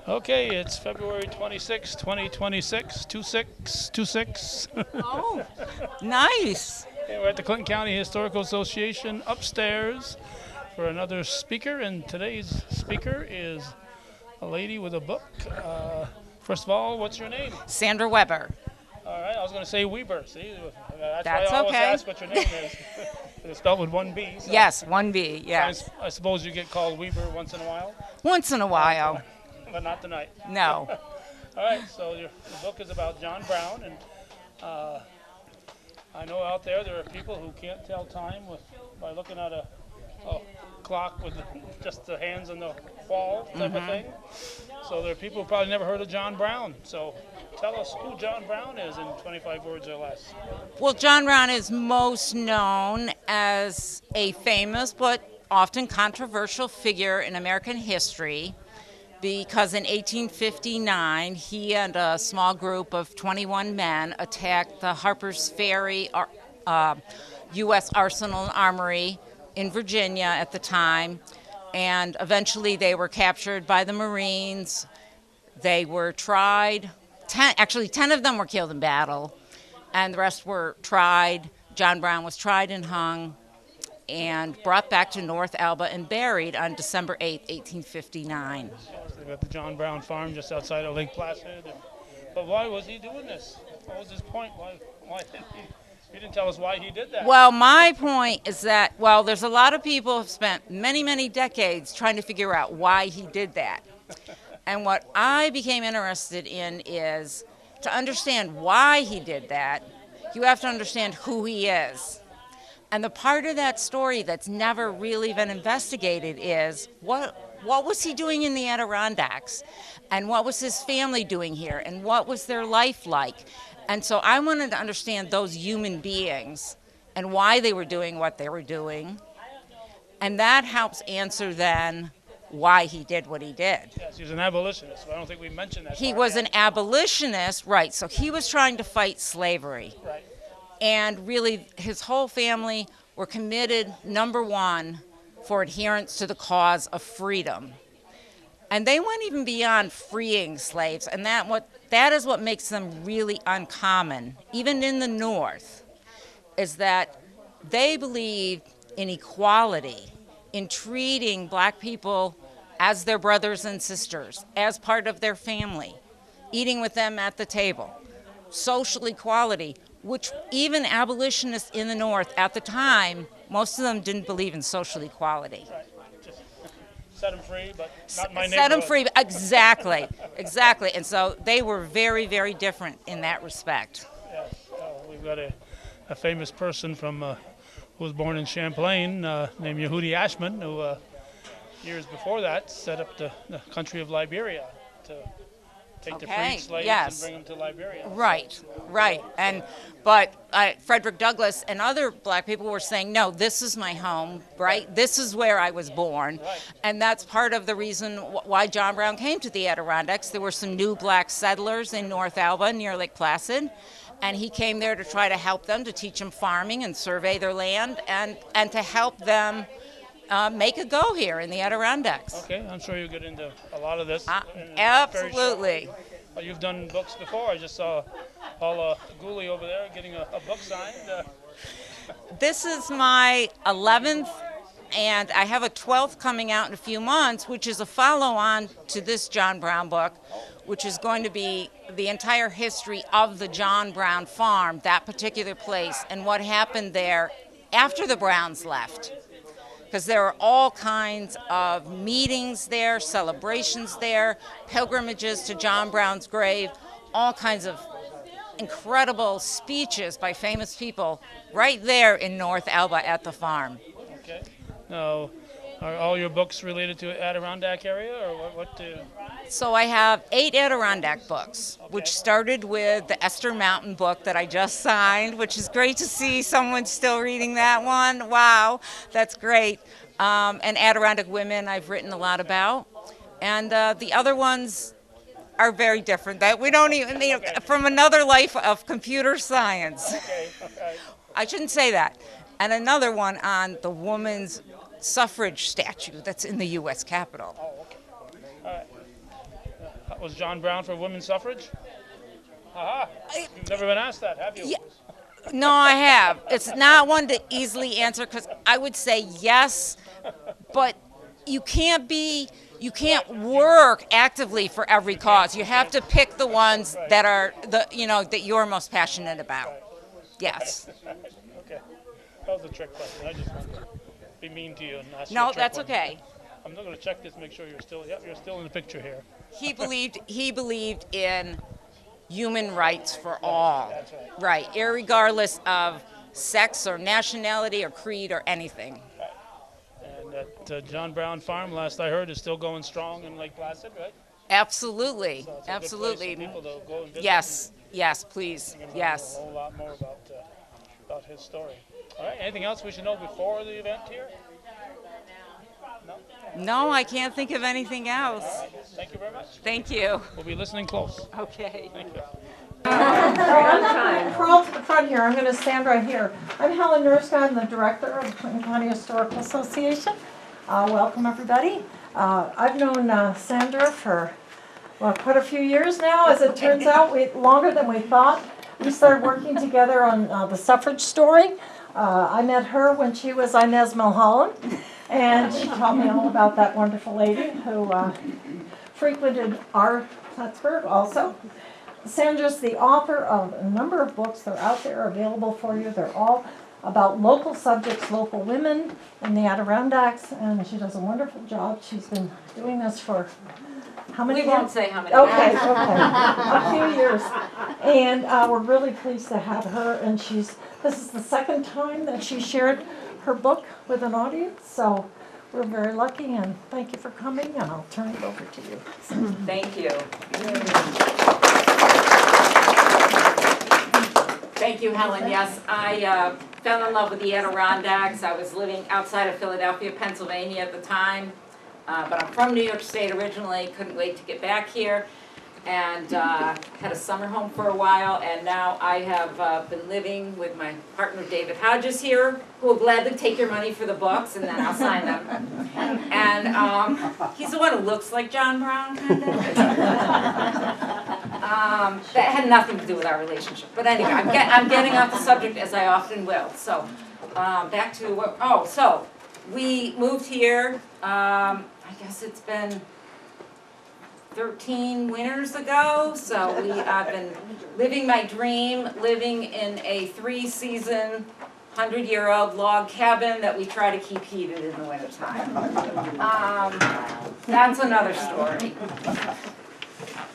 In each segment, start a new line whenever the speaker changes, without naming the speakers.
Okay, it's February 26, 2026, 2626.
Oh, nice.
We're at the Clinton County Historical Association upstairs for another speaker, and today's speaker is a lady with a book. First of all, what's your name?
Sandra Weber.
All right, I was going to say Weber. See, that's
That's
why I always
okay.
ask what your name is. It's spelled with one B. So
Yes, 1B, yes.
I suppose you get called Weber once in a while,
Once in a while.
but not tonight.
No.
All right, so your book is about John Brown, and I know out there are people who can't tell time by looking at a clock with just the hands on the wall type of thing. So there are people who probably never heard of John Brown. So tell us who John Brown is in 25 words or less.
Well, John Brown is most known as a famous but often controversial figure in American history because in 1859, he and a small group of 21 men attacked the Harper's Ferry U.S. Arsenal and Armory in Virginia at the time, and eventually they were captured by the Marines. They were tried. 10 of them were killed in battle, and the rest were tried. John Brown was tried and hung and brought back to North Alba and buried on December 8, 1859.
They got the John Brown farm just outside of Lake Placid. But why was he doing this? What was his point? Why did he didn't tell us why he did that.
Well, my point is that, there's a lot of people who have spent many, many decades trying to figure out why he did that. And what I became interested in is to understand why he did that, you have to understand who he is. And the part of that story that's never really been investigated is what was he doing in the Adirondacks? And what was his family doing here? And what was their life like? And so I wanted to understand those human beings and why they were doing what they were doing. And that helps answer then why he did what he did.
Yes, he was an abolitionist, but I don't think we mentioned that.
He was an abolitionist, right, so he was trying to fight slavery.
Right.
And really, his whole family were committed, number one, for adherence to the cause of freedom. And they went even beyond freeing slaves, and that is what makes them really uncommon, even in the North, is that they believed in equality, in treating black people as their brothers and sisters, as part of their family, eating with them at the table. Social equality, which even abolitionists in the North at the time, most of them didn't believe in social equality.
Right. Just set them free, but not in my
Set them
neighborhood.
free, exactly, exactly. And so they were very, very different in that respect.
Yes. We've got a famous person from who was born in Champlain named Yehudi Ashman, who years before that set up the country of Liberia to take the freed slaves and bring them to Liberia.
Right. But Frederick Douglass and other black people were saying, no, this is my home, right? This is where I was born.
Right.
And that's part of the reason why John Brown came to the Adirondacks. There were some new black settlers in North Alba near Lake Placid. And he came there to try to help them, to teach them farming and survey their land, and to help them make a go here in the Adirondacks.
Okay, I'm sure you'll get into a lot of this.
Absolutely.
You've done books before. I just saw Paula Gooley over there getting a book signed.
This is my 11th, and I have a 12th coming out in a few months, which is a follow-on to this John Brown book, which is going to be the entire history of the John Brown farm, that particular place, and what happened there after the Browns left. Because there are all kinds of meetings there, celebrations there, pilgrimages to John Brown's grave, all kinds of incredible speeches by famous people right there in North Alba at the farm.
Okay. Now, are all your books related to Adirondack area, or what
So I have 8 Adirondack books, which started with the Esther Mountain book that I just signed, which is great to see someone still reading that one. Wow, that's great. And Adirondack women I've written a lot about. And the other ones are very different. That we don't even, from another life of computer science.
Okay.
I shouldn't say that. And another one on the woman's suffrage statue that's in the U.S. Capitol.
Oh, okay. All right. Was John Brown for women's suffrage? Aha. You've never been asked that, have you?
Yeah. No, I have. It's not one to easily answer because I would say yes, but you can't work actively for every cause. You have to pick the ones that are that you're most passionate about. Yes.
Okay. That was a trick question. I just wanted to be mean to you and ask you a
No,
trick
that's
one.
okay.
I'm not going to check this, make sure you're still in the picture here.
He believed in human rights for all.
That's
Right, irregardless of sex or nationality or creed or anything.
And that John Brown Farm, last I heard, is still going strong in Lake Placid, right?
Absolutely,
So it's a good
absolutely.
place for people to go and visit.
Yes, please,
And
yes.
A whole lot more about his story. All right, anything else we should know before the event here? No?
No, I can't think of anything else.
All right, thank you very much.
Thank you.
We'll be listening close.
Okay.
Thank you.
Crawl to the front here. I'm going to stand right here. I'm Helen Nurska. I'm the director of the Clinton County Historical Association. Welcome, everybody. I've known Sandra for quite a few years now. As it turns out, longer than we thought. We started working together on the suffrage story. I met her when she was Inez Mulholland, and she taught me all about that wonderful lady who frequented our Plattsburgh also. Sandra's the author of a number of books. They're out there available for you. They're all about local subjects, local women in the Adirondacks, and she does a wonderful job. She's been doing this for how many
We
years?
won't say how many.
Okay, a few years. And we're really pleased to have her, and this is the second time that she shared her book with an audience, so we're very lucky, and thank you for coming, and I'll turn it over to you.
Thank you. Thank you, Helen. Yes, I fell in love with the Adirondacks. I was living outside of Philadelphia, Pennsylvania at the time, but I'm from New York State originally. Couldn't wait to get back here, and had a summer home for a while, and now I have been living with my partner David Hodges here, who will gladly take your money for the books, and then I'll sign them. And he's the one who looks like John Brown, kind of. That had nothing to do with our relationship. But anyway, I'm getting off the subject as I often will. So back to what, so we moved here, I guess it's been 13 winters ago. So I've been living my dream, living in a 3-season, 100-year-old log cabin that we try to keep heated in the wintertime. That's another story.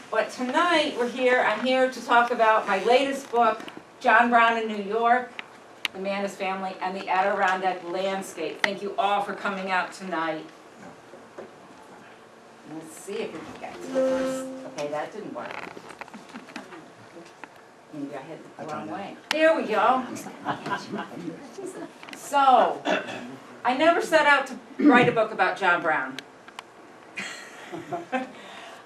But tonight I'm here to talk about my latest book, John Brown in New York, The Man, His Family, and the Adirondack Landscape. Thank you all for coming out tonight. Let's see if we can get to the first. Okay, that didn't work. Maybe I hit the wrong way. There we go. So, I never set out to write a book about John Brown.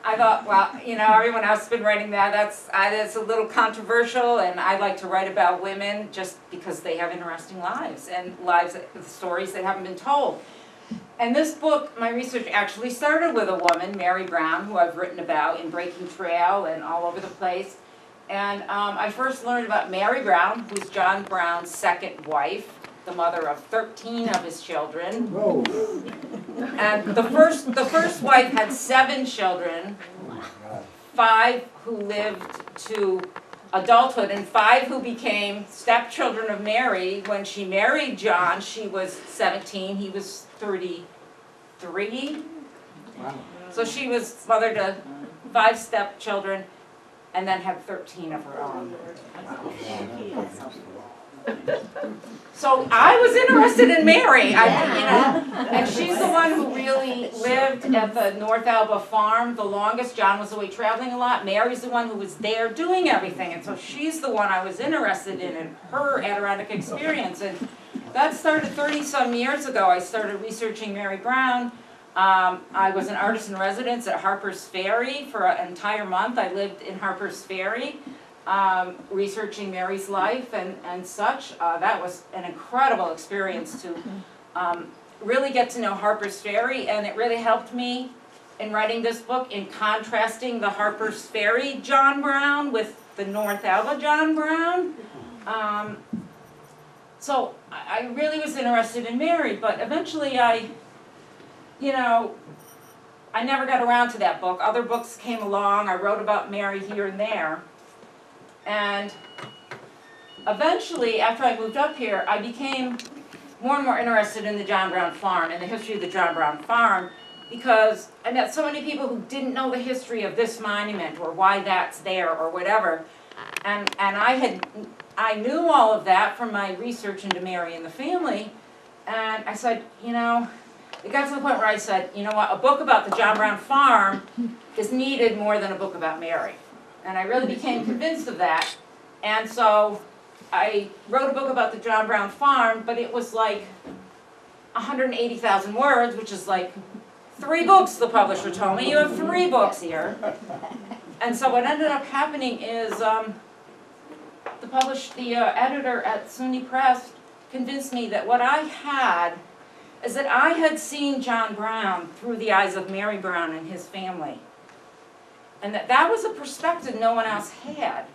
I thought, well, everyone else has been writing that. That's a little controversial, and I like to write about women just because they have interesting lives and stories that haven't been told. And this book, my research actually started with a woman, Mary Brown, who I've written about in Breaking Trail and all over the place. And I first learned about Mary Brown, who's John Brown's second wife, the mother of 13 of his children. Whoa. And the first wife had 7 children, 5 who lived to adulthood, and 5 who became stepchildren of Mary. When she married John, she was 17, he was 33. Wow. So she was mother to 5 stepchildren, and then had 13 of her own. So I was interested in Mary, and she's the one who really lived at the North Alba farm the longest. John was away traveling a lot. Mary's the one who was there doing everything, and so she's the one I was interested in her Adirondack experience. And that started 30-some years ago. I started researching Mary Brown. I was an artist in residence at Harper's Ferry for an entire month. I lived in Harper's Ferry, researching Mary's life and such. That was an incredible experience to really get to know Harper's Ferry, and it really helped me in writing this book in contrasting the Harper's Ferry John Brown with the North Alba John Brown. So I really was interested in Mary, but eventually I never got around to that book. Other books came along. I wrote about Mary here and there. And eventually, after I moved up here, I became more and more interested in the John Brown farm and the history of the John Brown farm, because I met so many people who didn't know the history of this monument or why that's there or whatever. And I knew all of that from my research into Mary and the family. And I said, it got to the point where I said, you know what, a book about the John Brown farm is needed more than a book about Mary. And I really became convinced of that. And so I wrote a book about the John Brown farm, but it was like 180,000 words, which is like 3 books, the publisher told me. You have 3 books here. And so what ended up happening is the editor at SUNY Press convinced me that what I had is that I had seen John Brown through the eyes of Mary Brown and his family. And that was a perspective no one else had.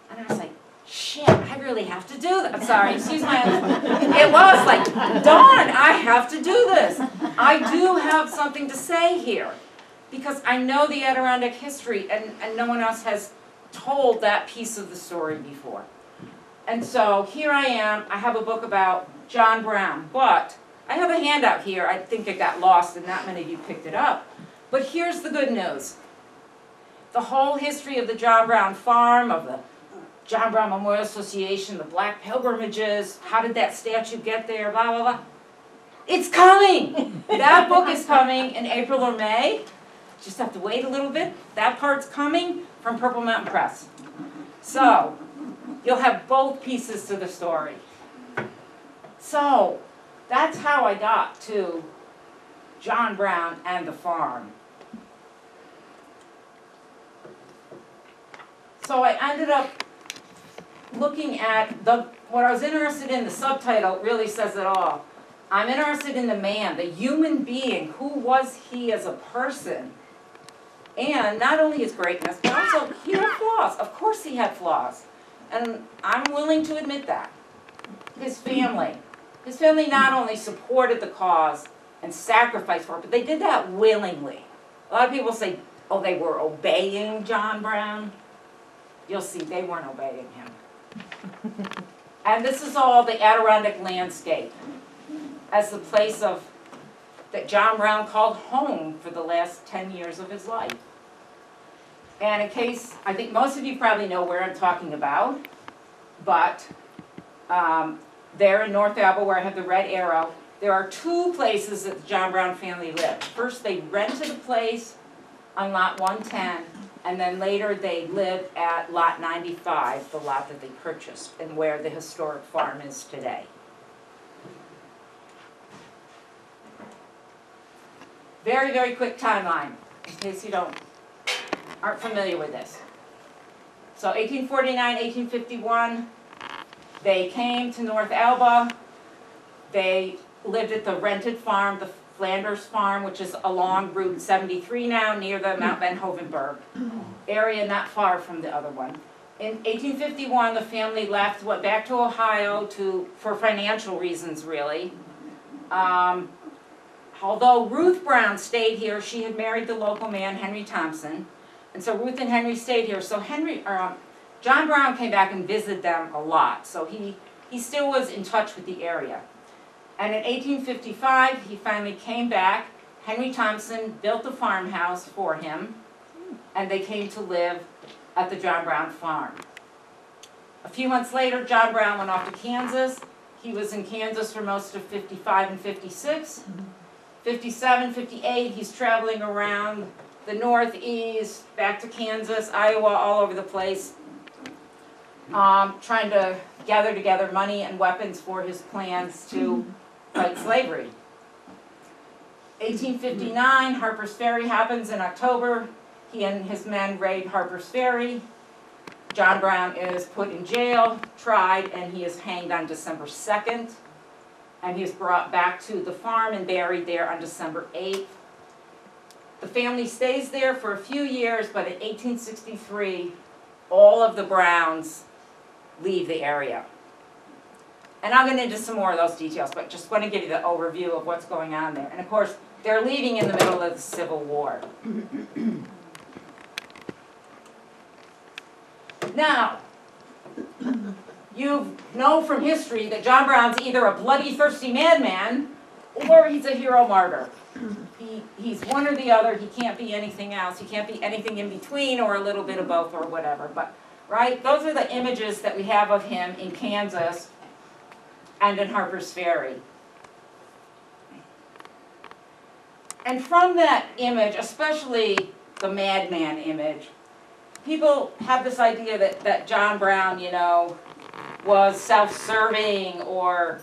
And I was like, shit, I really have to do that. I'm sorry, excuse my... It was like, darn, I have to do this. I do have something to say here. Because I know the Adirondack history, and no one else has told that piece of the story before. And so here I am. I have a book about John Brown, but I have a handout here. I think it got lost and not many of you picked it up. But here's the good news. The whole history of the John Brown farm, of the John Brown Memorial Association, the Black Pilgrimages, how did that statue get there, blah, blah, blah. It's coming! That book is coming in April or May. Just have to wait a little bit. That part's coming from Purple Mountain Press. So, you'll have both pieces to the story. So, that's how I got to John Brown and the farm. So I ended up looking at what I was interested in. The subtitle really says it all. I'm interested in the man, the human being. Who was he as a person? And not only his greatness, but also he had flaws. Of course he had flaws. And I'm willing to admit that. His family. His family not only supported the cause and sacrificed for it, but they did that willingly. A lot of people say, oh, they were obeying John Brown. You'll see, they weren't obeying him. And this is all the Adirondack Landscape as the place that John Brown called home for the last 10 years of his life. And in case, I think most of you probably know where I'm talking about, but there in North Alba, where I have the red arrow, there are 2 places that the John Brown family lived. First, they rented a place on lot 110, and then later they lived at lot 95, the lot that they purchased, and where the historic farm is today. Very, very quick timeline, in case you aren't familiar with this. So 1849, 1851, they came to North Alba. They lived at the rented farm, the Flanders Farm, which is along Route 73 now, near the Mount Van Hovenberg area, not far from the other one. In 1851, the family left, went back to Ohio for financial reasons, really. Although Ruth Brown stayed here, she had married the local man, Henry Thompson, and so Ruth and Henry stayed here. So John Brown came back and visited them a lot, so he still was in touch with the area. And in 1855, he finally came back. Henry Thompson built a farmhouse for him, and they came to live at the John Brown farm. A few months later, John Brown went off to Kansas. He was in Kansas for most of 55 and 56. 57, 58, he's traveling around the Northeast, back to Kansas, Iowa, all over the place, trying to gather together money and weapons for his plans to fight slavery. 1859, Harper's Ferry happens in October. He and his men raid Harper's Ferry. John Brown is put in jail, tried, and he is hanged on December 2nd. And he is brought back to the farm and buried there on December 8th. The family stays there for a few years, but in 1863, all of the Browns leave the area. And I'll get into some more of those details, but just want to give you the overview of what's going on there. And of course, they're leaving in the middle of the Civil War. Now, you know from history that John Brown's either a bloody, thirsty madman or he's a hero martyr. He's one or the other. He can't be anything else. He can't be anything in between or a little bit of both or whatever. But, right, those are the images that we have of him in Kansas and in Harper's Ferry. And from that image, especially the madman image, people have this idea that John Brown, you know, was self-serving, or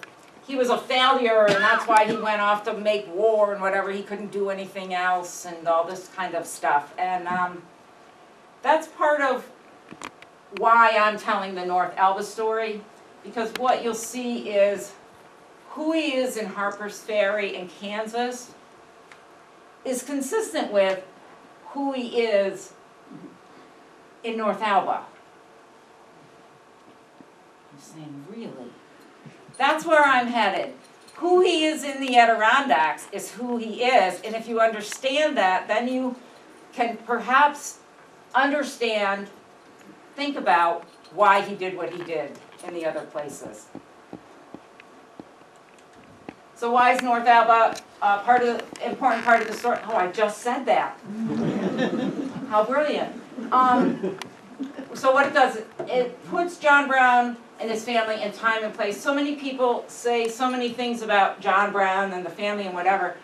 he was a failure and that's why he went off to make war and whatever, he couldn't do anything else and all this kind of stuff. And that's part of why I'm telling the North Elba story, because what you'll see is who he is in Harper's Ferry in Kansas is consistent with who he is in North Elba. I'm saying, really? That's where I'm headed. Who he is in the Adirondacks is who he is, and if you understand that, then you can perhaps understand, think about why he did what he did in the other places. So why is North Elba important part of the story? Oh, I just said that. How brilliant. So what it does, it puts John Brown and his family in time and place. So many people say so many things about John Brown and the family and whatever.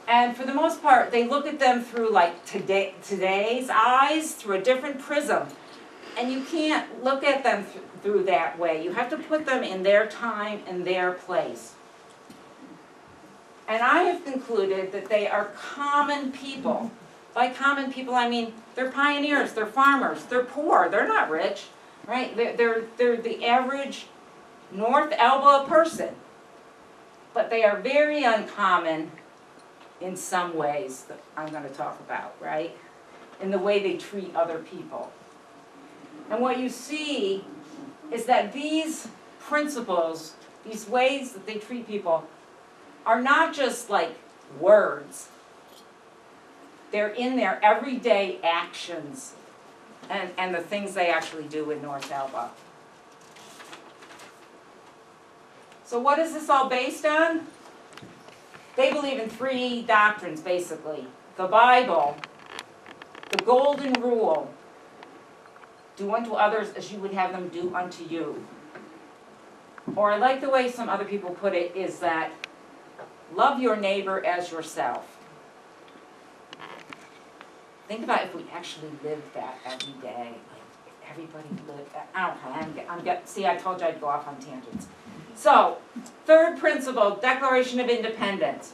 And for the most part, they look at them through like today's eyes, through a different prism. And you can't look at them through that way. You have to put them in their time and their place. And I have concluded that they are common people. By common people, I mean they're pioneers, they're farmers, they're poor, they're not rich, right? They're the average North Elba person. But they are very uncommon in some ways that I'm going to talk about, right? In the way they treat other people. And what you see is that these principles, these ways that they treat people, are not just like words. They're in their everyday actions and the things they actually do in North Elba. So what is this all based on? They believe in three doctrines, basically. The Bible, the Golden Rule, do unto others as you would have them do unto you. Or I like the way some other people put it, is that love your neighbor as yourself. Think about if we actually lived that every day. Like everybody lived that. See, I told you I'd go off on tangents. So, third principle, Declaration of Independence.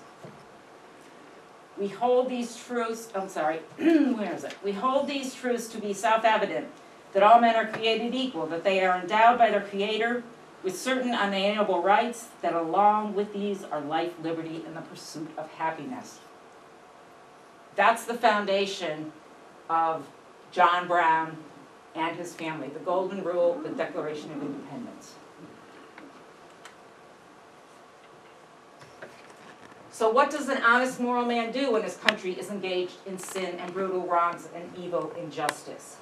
We hold these truths, where is it? We hold these truths to be self-evident, that all men are created equal, that they are endowed by their Creator with certain unalienable rights, that along with these are life, liberty, and the pursuit of happiness. That's the foundation of John Brown and his family, the Golden Rule, the Declaration of Independence. So what does an honest moral man do when his country is engaged in sin and brutal wrongs and evil injustice?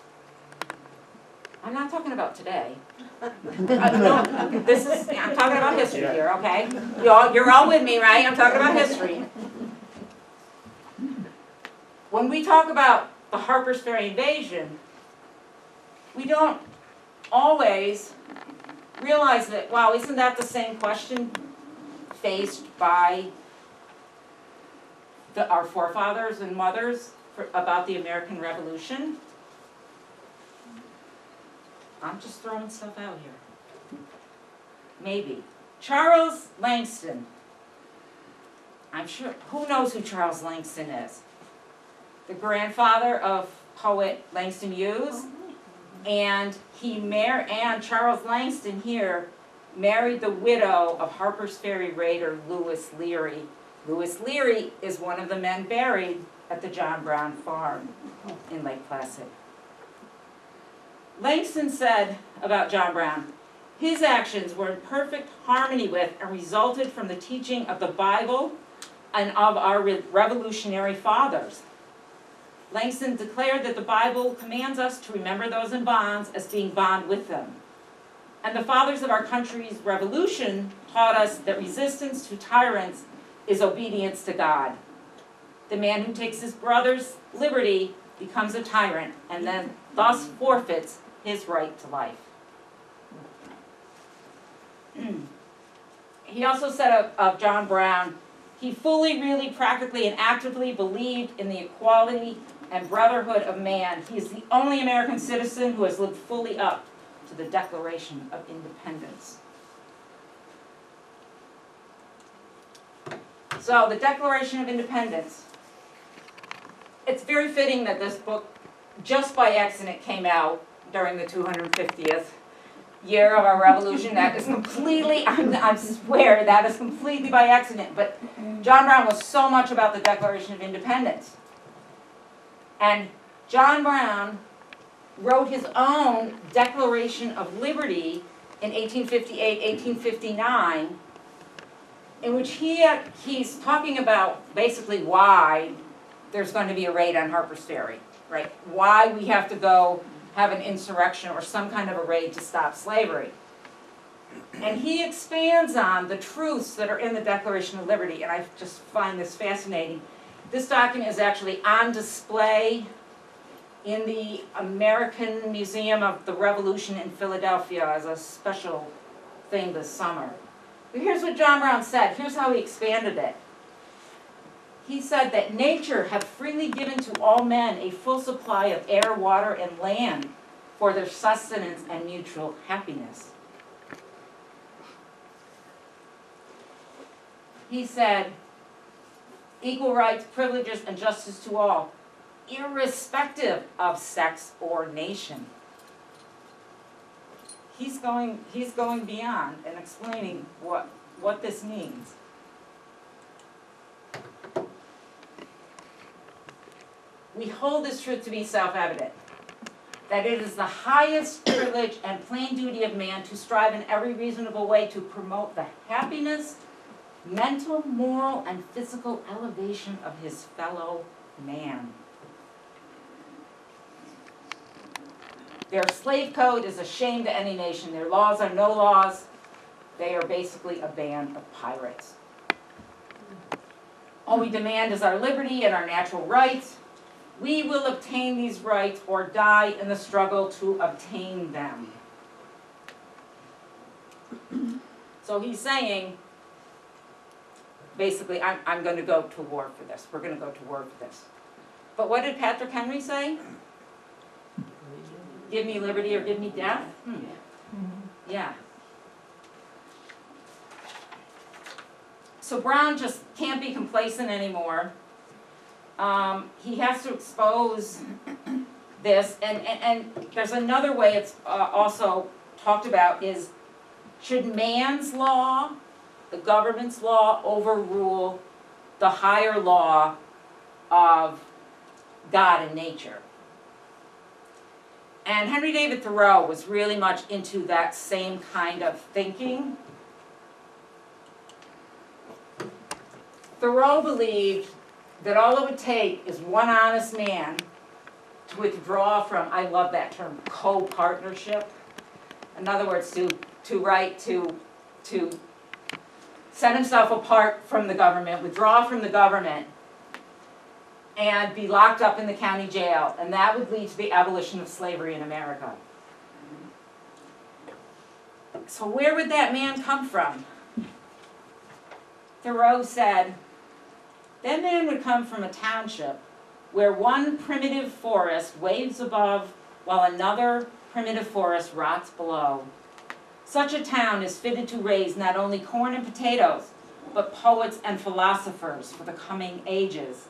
I'm not talking about today. I'm talking about history here, okay? You're all with me, right? I'm talking about history. When we talk about the Harper's Ferry invasion, we don't always realize that, wow, isn't that the same question faced by our forefathers and mothers about the American Revolution? I'm just throwing stuff out here. Maybe. Charles Langston. I'm sure, who knows who Charles Langston is? The grandfather of poet Langston Hughes. And Charles Langston here married the widow of Harper's Ferry raider Lewis Leary. Lewis Leary is one of the men buried at the John Brown farm in Lake Placid. Langston said about John Brown, his actions were in perfect harmony with and resulted from the teaching of the Bible and of our revolutionary fathers. Langston declared that the Bible commands us to remember those in bonds as being bound with them. And the fathers of our country's revolution taught us that resistance to tyrants is obedience to God. The man who takes his brother's liberty becomes a tyrant and then thus forfeits his right to life. He also said of John Brown, he fully, really, practically, and actively believed in the equality and brotherhood of man. He is the only American citizen who has lived fully up to the Declaration of Independence. So, the Declaration of Independence. It's very fitting that this book, just by accident, came out during the 250th year of our revolution. That is completely, I swear, that is completely by accident. But John Brown was so much about the Declaration of Independence. And John Brown wrote his own Declaration of Liberty in 1858, 1859, in which he's talking about basically why there's going to be a raid on Harper's Ferry, right? Why we have to go have an insurrection or some kind of a raid to stop slavery. And he expands on the truths that are in the Declaration of Liberty, and I just find this fascinating. This document is actually on display in the American Museum of the Revolution in Philadelphia as a special thing this summer. But here's what John Brown said. Here's how he expanded it. He said that nature hath freely given to all men a full supply of air, water, and land for their sustenance and mutual happiness. He said, equal rights, privileges, and justice to all, irrespective of sex or nation. He's going beyond and explaining what this means. We hold this truth to be self-evident, that it is the highest privilege and plain duty of man to strive in every reasonable way to promote the happiness, mental, moral, and physical elevation of his fellow man. Their slave code is a shame to any nation. Their laws are no laws. They are basically a band of pirates. All we demand is our liberty and our natural rights. We will obtain these rights or die in the struggle to obtain them. So he's saying, basically, I'm going to go to war for this. We're going to go to war for this. But what did Patrick Henry say? Give me liberty or give me death? Yeah. So Brown just can't be complacent anymore. He has to expose this, and there's another way it's also talked about is, should man's law, the government's law, overrule the higher law of God and nature? And Henry David Thoreau was really much into that same kind of thinking. Thoreau believed that all it would take is one honest man to withdraw from, I love that term, co-partnership. In other words, to set himself apart from the government, withdraw from the government, and be locked up in the county jail. And that would lead to the abolition of slavery in America. So where would that man come from? Thoreau said, that man would come from a township where one primitive forest waves above while another primitive forest rots below. Such a town is fitted to raise not only corn and potatoes, but poets and philosophers for the coming ages.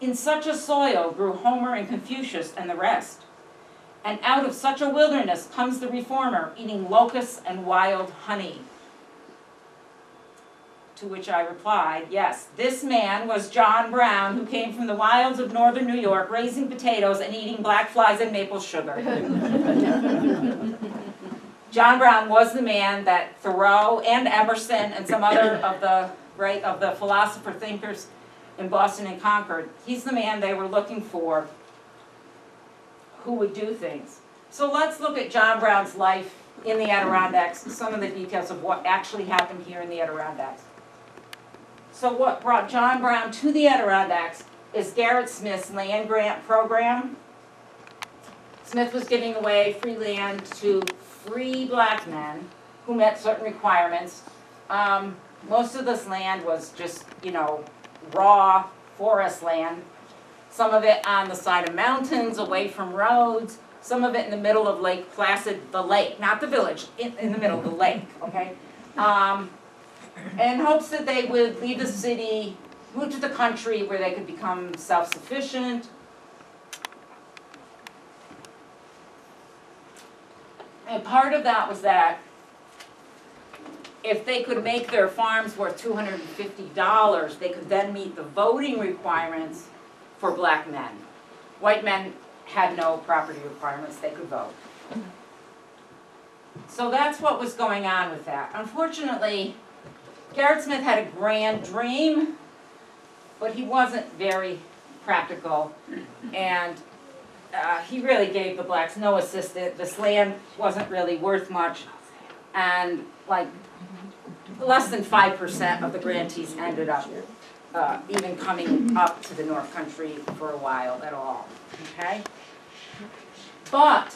In such a soil grew Homer and Confucius and the rest. And out of such a wilderness comes the reformer, eating locusts and wild honey. To which I replied, yes, this man was John Brown, who came from the wilds of northern New York, raising potatoes and eating black flies and maple sugar. John Brown was the man that Thoreau and Emerson and some other of the philosopher thinkers in Boston and Concord, he's the man they were looking for who would do things. So let's look at John Brown's life in the Adirondacks, some of the details of what actually happened here in the Adirondacks. So what brought John Brown to the Adirondacks is Garrett Smith's land grant program. Smith was giving away free land to free black men who met certain requirements. Most of this land was just, raw forest land. Some of it on the side of mountains, away from roads. Some of it in the middle of Lake Placid, the lake, not the village, in the middle of the lake, okay? In hopes that they would leave the city, move to the country where they could become self-sufficient. And part of that was that if they could make their farms worth $250, they could then meet the voting requirements for black men. White men had no property requirements, they could vote. So that's what was going on with that. Unfortunately, Garrett Smith had a grand dream, but he wasn't very practical, and he really gave the blacks no assistance. This land wasn't really worth much, and like less than 5% of the grantees ended up even coming up to the North Country for a while at all, okay? But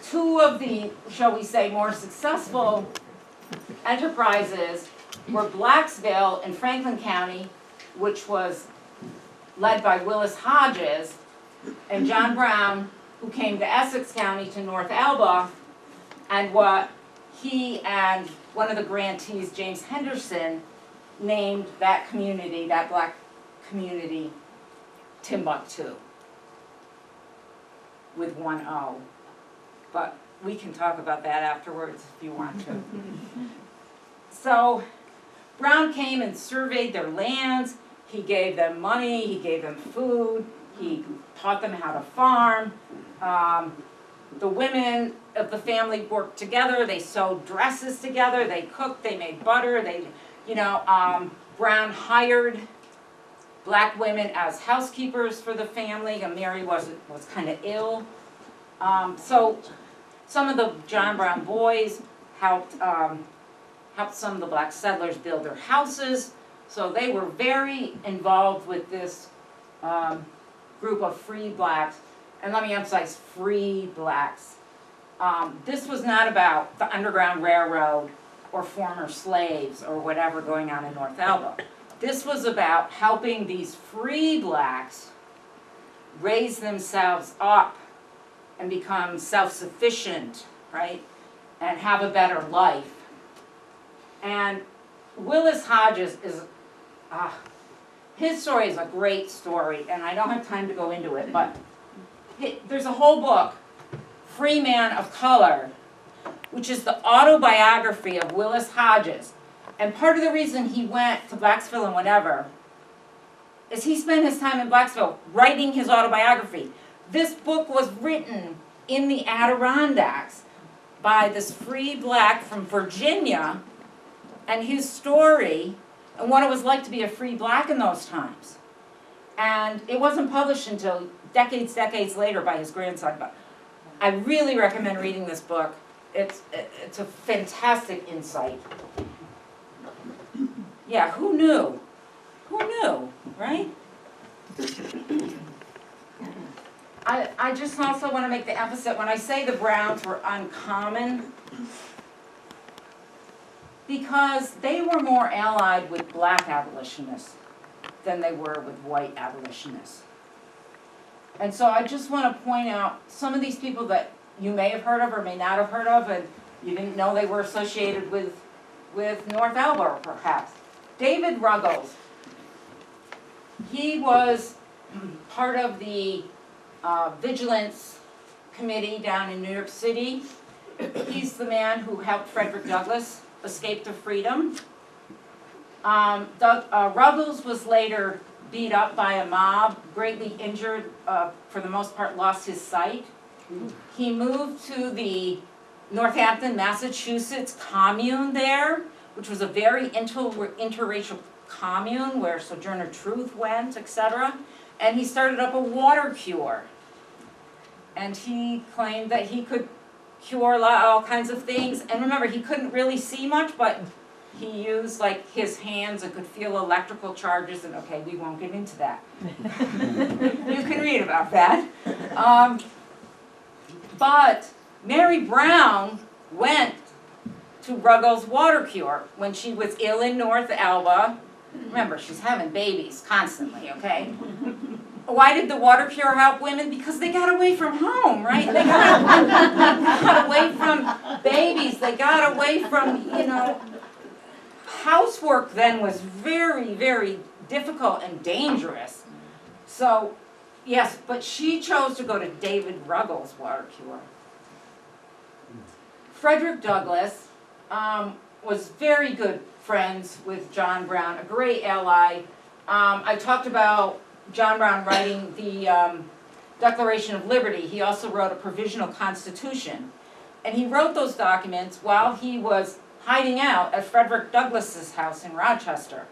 two of the, shall we say, more successful enterprises were Blacksville in Franklin County, which was led by Willis Hodges, and John Brown, who came to Essex County to North Alba, and what he and one of the grantees, James Henderson, named that community, that black community, Timbuktu, with one O. But we can talk about that afterwards if you want to. So Brown came and surveyed their lands. He gave them money, he gave them food, he taught them how to farm. The women of the family worked together, they sewed dresses together, they cooked, they made butter, Brown hired black women as housekeepers for the family, and Mary was kind of ill. So some of the John Brown boys helped some of the black settlers build their houses. So they were very involved with this group of free blacks. And let me emphasize, free blacks. This was not about the Underground Railroad or former slaves or whatever going on in North Alba. This was about helping these free blacks raise themselves up and become self-sufficient, right? And have a better life. And Willis Hodges is, his story is a great story, and I don't have time to go into it, but there's a whole book, Free Man of Color, which is the autobiography of Willis Hodges. And part of the reason he went to Blacksville and whatever is he spent his time in Blacksville writing his autobiography. This book was written in the Adirondacks by this free black from Virginia, and his story and what it was like to be a free black in those times. And it wasn't published until decades later by his grandson. But I really recommend reading this book. It's a fantastic insight. Yeah, who knew? Who knew, right? I just also want to make the emphasis, when I say the Browns were uncommon, because they were more allied with black abolitionists than they were with white abolitionists. And so I just want to point out some of these people that you may have heard of or may not have heard of, and you didn't know they were associated with North Alba, perhaps. David Ruggles. He was part of the Vigilance Committee down in New York City. He's the man who helped Frederick Douglass escape to freedom. Ruggles was later beat up by a mob, greatly injured, for the most part lost his sight. He moved to the Northampton, Massachusetts commune there, which was a very interracial commune where Sojourner Truth went, etc. And he started up a water cure. And he claimed that he could cure all kinds of things. And remember, he couldn't really see much, but he used like his hands and could feel electrical charges. And okay, we won't get into that. You can read about that. But Mary Brown went to Ruggles' water cure when she was ill in North Alba. Remember, she's having babies constantly, okay? Why did the water cure help women? Because they got away from home, right? They got away from babies. They got away from, housework then was very, very difficult and dangerous. So, yes, but she chose to go to David Ruggles' water cure. Frederick Douglass was very good friends with John Brown, a great ally. I talked about John Brown writing the Declaration of Liberty. He also wrote a provisional constitution. And he wrote those documents while he was hiding out at Frederick Douglass's house in Rochester.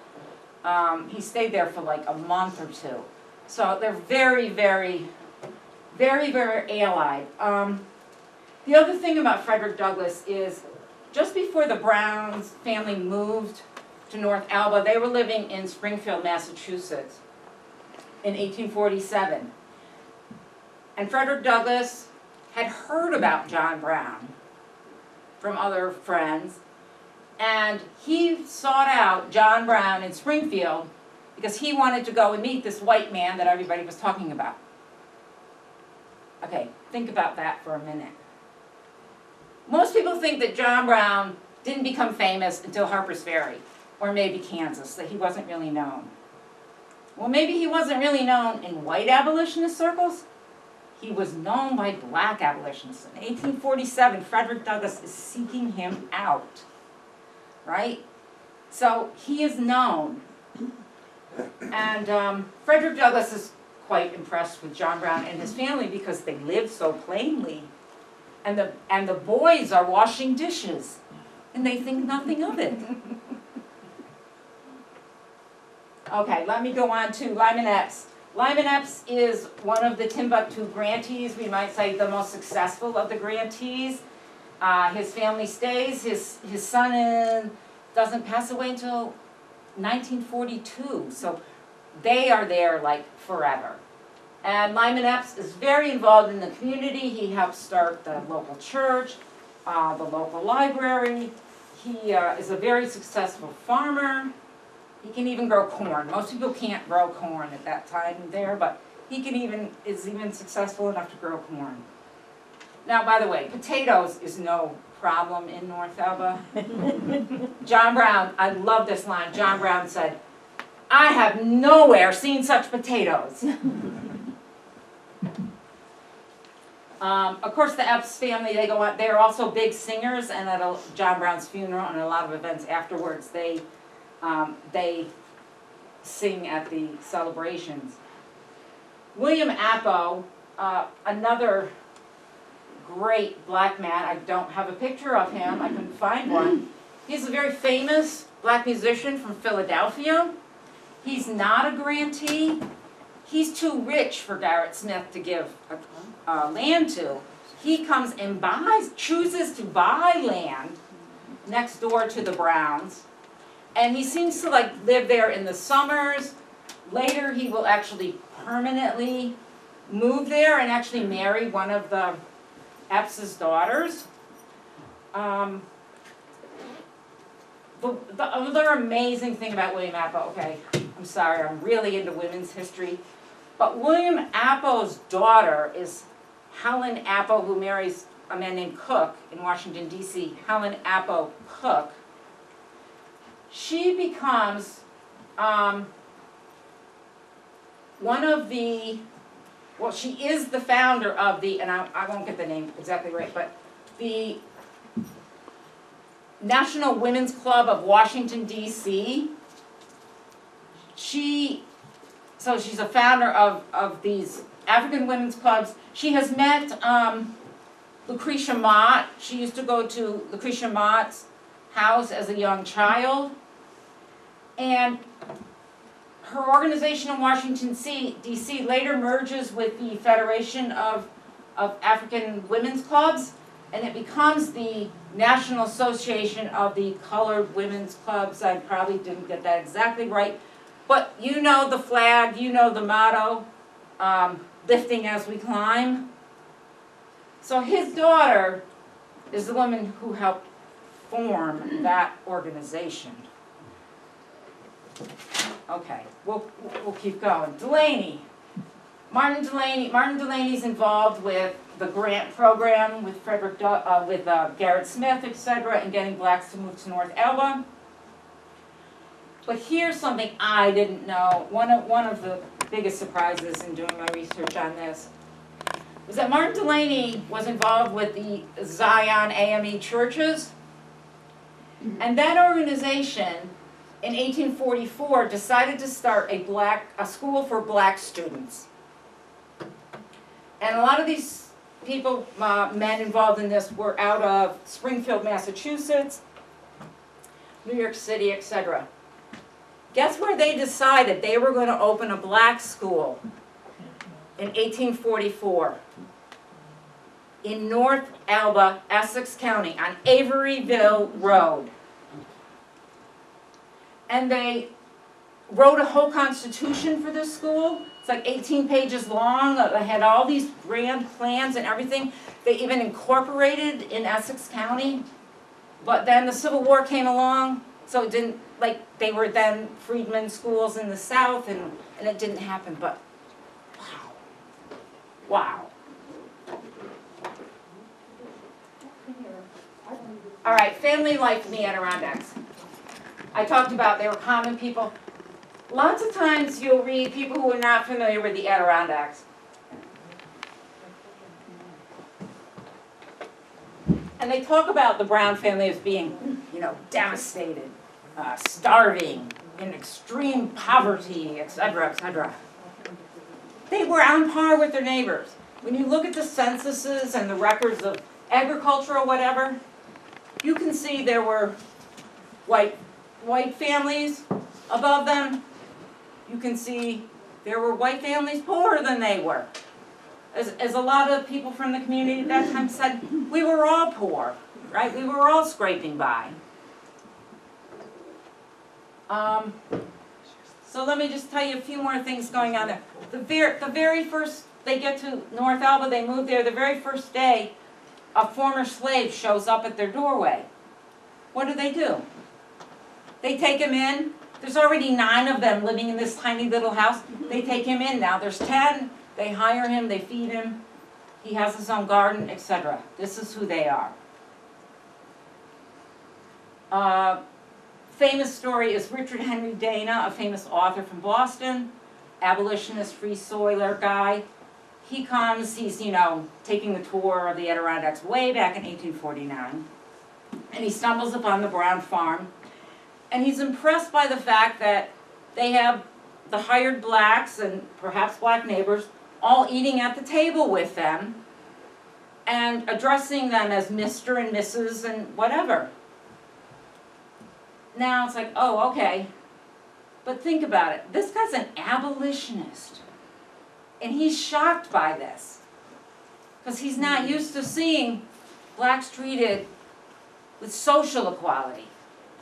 He stayed there for like a month or two. So they're very, very, very, very allied. The other thing about Frederick Douglass is just before the Browns family moved to North Alba, they were living in Springfield, Massachusetts in 1847. And Frederick Douglass had heard about John Brown from other friends, and he sought out John Brown in Springfield because he wanted to go and meet this white man that everybody was talking about. Okay, think about that for a minute. Most people think that John Brown didn't become famous until Harper's Ferry, or maybe Kansas, that he wasn't really known. Well, maybe he wasn't really known in white abolitionist circles. He was known by black abolitionists. In 1847, Frederick Douglass is seeking him out, right? So he is known. And Frederick Douglass is quite impressed with John Brown and his family because they live so plainly. And the boys are washing dishes, and they think nothing of it. Okay, let me go on to Lyman Epps. Lyman Epps is one of the Timbuktu grantees, we might say the most successful of the grantees. His family stays. His son doesn't pass away until 1942, so they are there like forever. And Lyman Epps is very involved in the community. He helps start the local church, the local library. He is a very successful farmer. He can even grow corn. Most people can't grow corn at that time there, but he is even successful enough to grow corn. Now, by the way, potatoes is no problem in North Alba. John Brown, I love this line. John Brown said, "I have nowhere seen such potatoes." Of course, the Epps family, they go on. They're also big singers, and at John Brown's funeral and a lot of events afterwards, they sing at the celebrations. William Appo, another great black man. I don't have a picture of him. I couldn't find one. He's a very famous black musician from Philadelphia. He's not a grantee. He's too rich for Garrett Smith to give land to. He comes and chooses to buy land next door to the Browns. And he seems to live there in the summers. Later he will actually permanently move there and actually marry one of the Epps' daughters. The other amazing thing about William Appo, okay, I'm sorry, I'm really into women's history, but William Appo's daughter is Helen Appo, who marries a man named Cook in Washington, D.C., Helen Appo Cook. She becomes one of the, well, she is the founder of the, and I won't get the name exactly right, but the National Women's Club of Washington, D.C., she's a founder of these African women's clubs. She has met Lucretia Mott. She used to go to Lucretia Mott's house as a young child. And her organization in Washington, D.C. later merges with the Federation of African Women's Clubs, and it becomes the National Association of the Colored Women's Clubs. I probably didn't get that exactly right, but you know the flag, you know the motto, lifting as we climb. So his daughter is the woman who helped form that organization. Okay, we'll keep going. Delaney. Martin Delaney's involved with the grant program with Garrett Smith, etc., and getting blacks to move to North Alba. But here's something I didn't know. One of the biggest surprises in doing my research on this was that Martin Delaney was involved with the Zion AME churches, and that organization in 1844 decided to start a school for black students. And a lot of these people, men involved in this, were out of Springfield, Massachusetts, New York City, etc. Guess where they decided they were going to open a black school in 1844? In North Alba, Essex County, on Averyville Road. And they wrote a whole constitution for this school. It's like 18 pages long. They had all these grand plans and everything. They even incorporated in Essex County. But then the Civil War came along, so it didn't, like, they were then freedmen schools in the South, and it didn't happen. But wow. All right, family life in the Adirondacks. I talked about they were common people. Lots of times you'll read people who are not familiar with the Adirondacks. And they talk about the Brown family as being, devastated, starving, in extreme poverty, etc., etc. They were on par with their neighbors. When you look at the censuses and the records of agriculture or whatever, you can see there were white families above them. You can see there were white families poorer than they were. As a lot of people from the community at that time said, we were all poor, right? We were all scraping by. So let me just tell you a few more things going on there. The very first, they get to North Alba, they move there, the very first day, a former slave shows up at their doorway. What do? They take him in. There's already 9 of them living in this tiny little house. They take him in now. There's 10. They hire him. They feed him. He has his own garden, etc. This is who they are. Famous story is Richard Henry Dana, a famous author from Boston, abolitionist, free soiler guy. He comes, he's, taking the tour of the Adirondacks way back in 1849. And he stumbles upon the Brown farm. And he's impressed by the fact that they have the hired blacks and perhaps black neighbors all eating at the table with them and addressing them as Mr. and Mrs. and whatever. Now it's like, oh, okay. But think about it. This guy's an abolitionist. And he's shocked by this. Because he's not used to seeing blacks treated with social equality.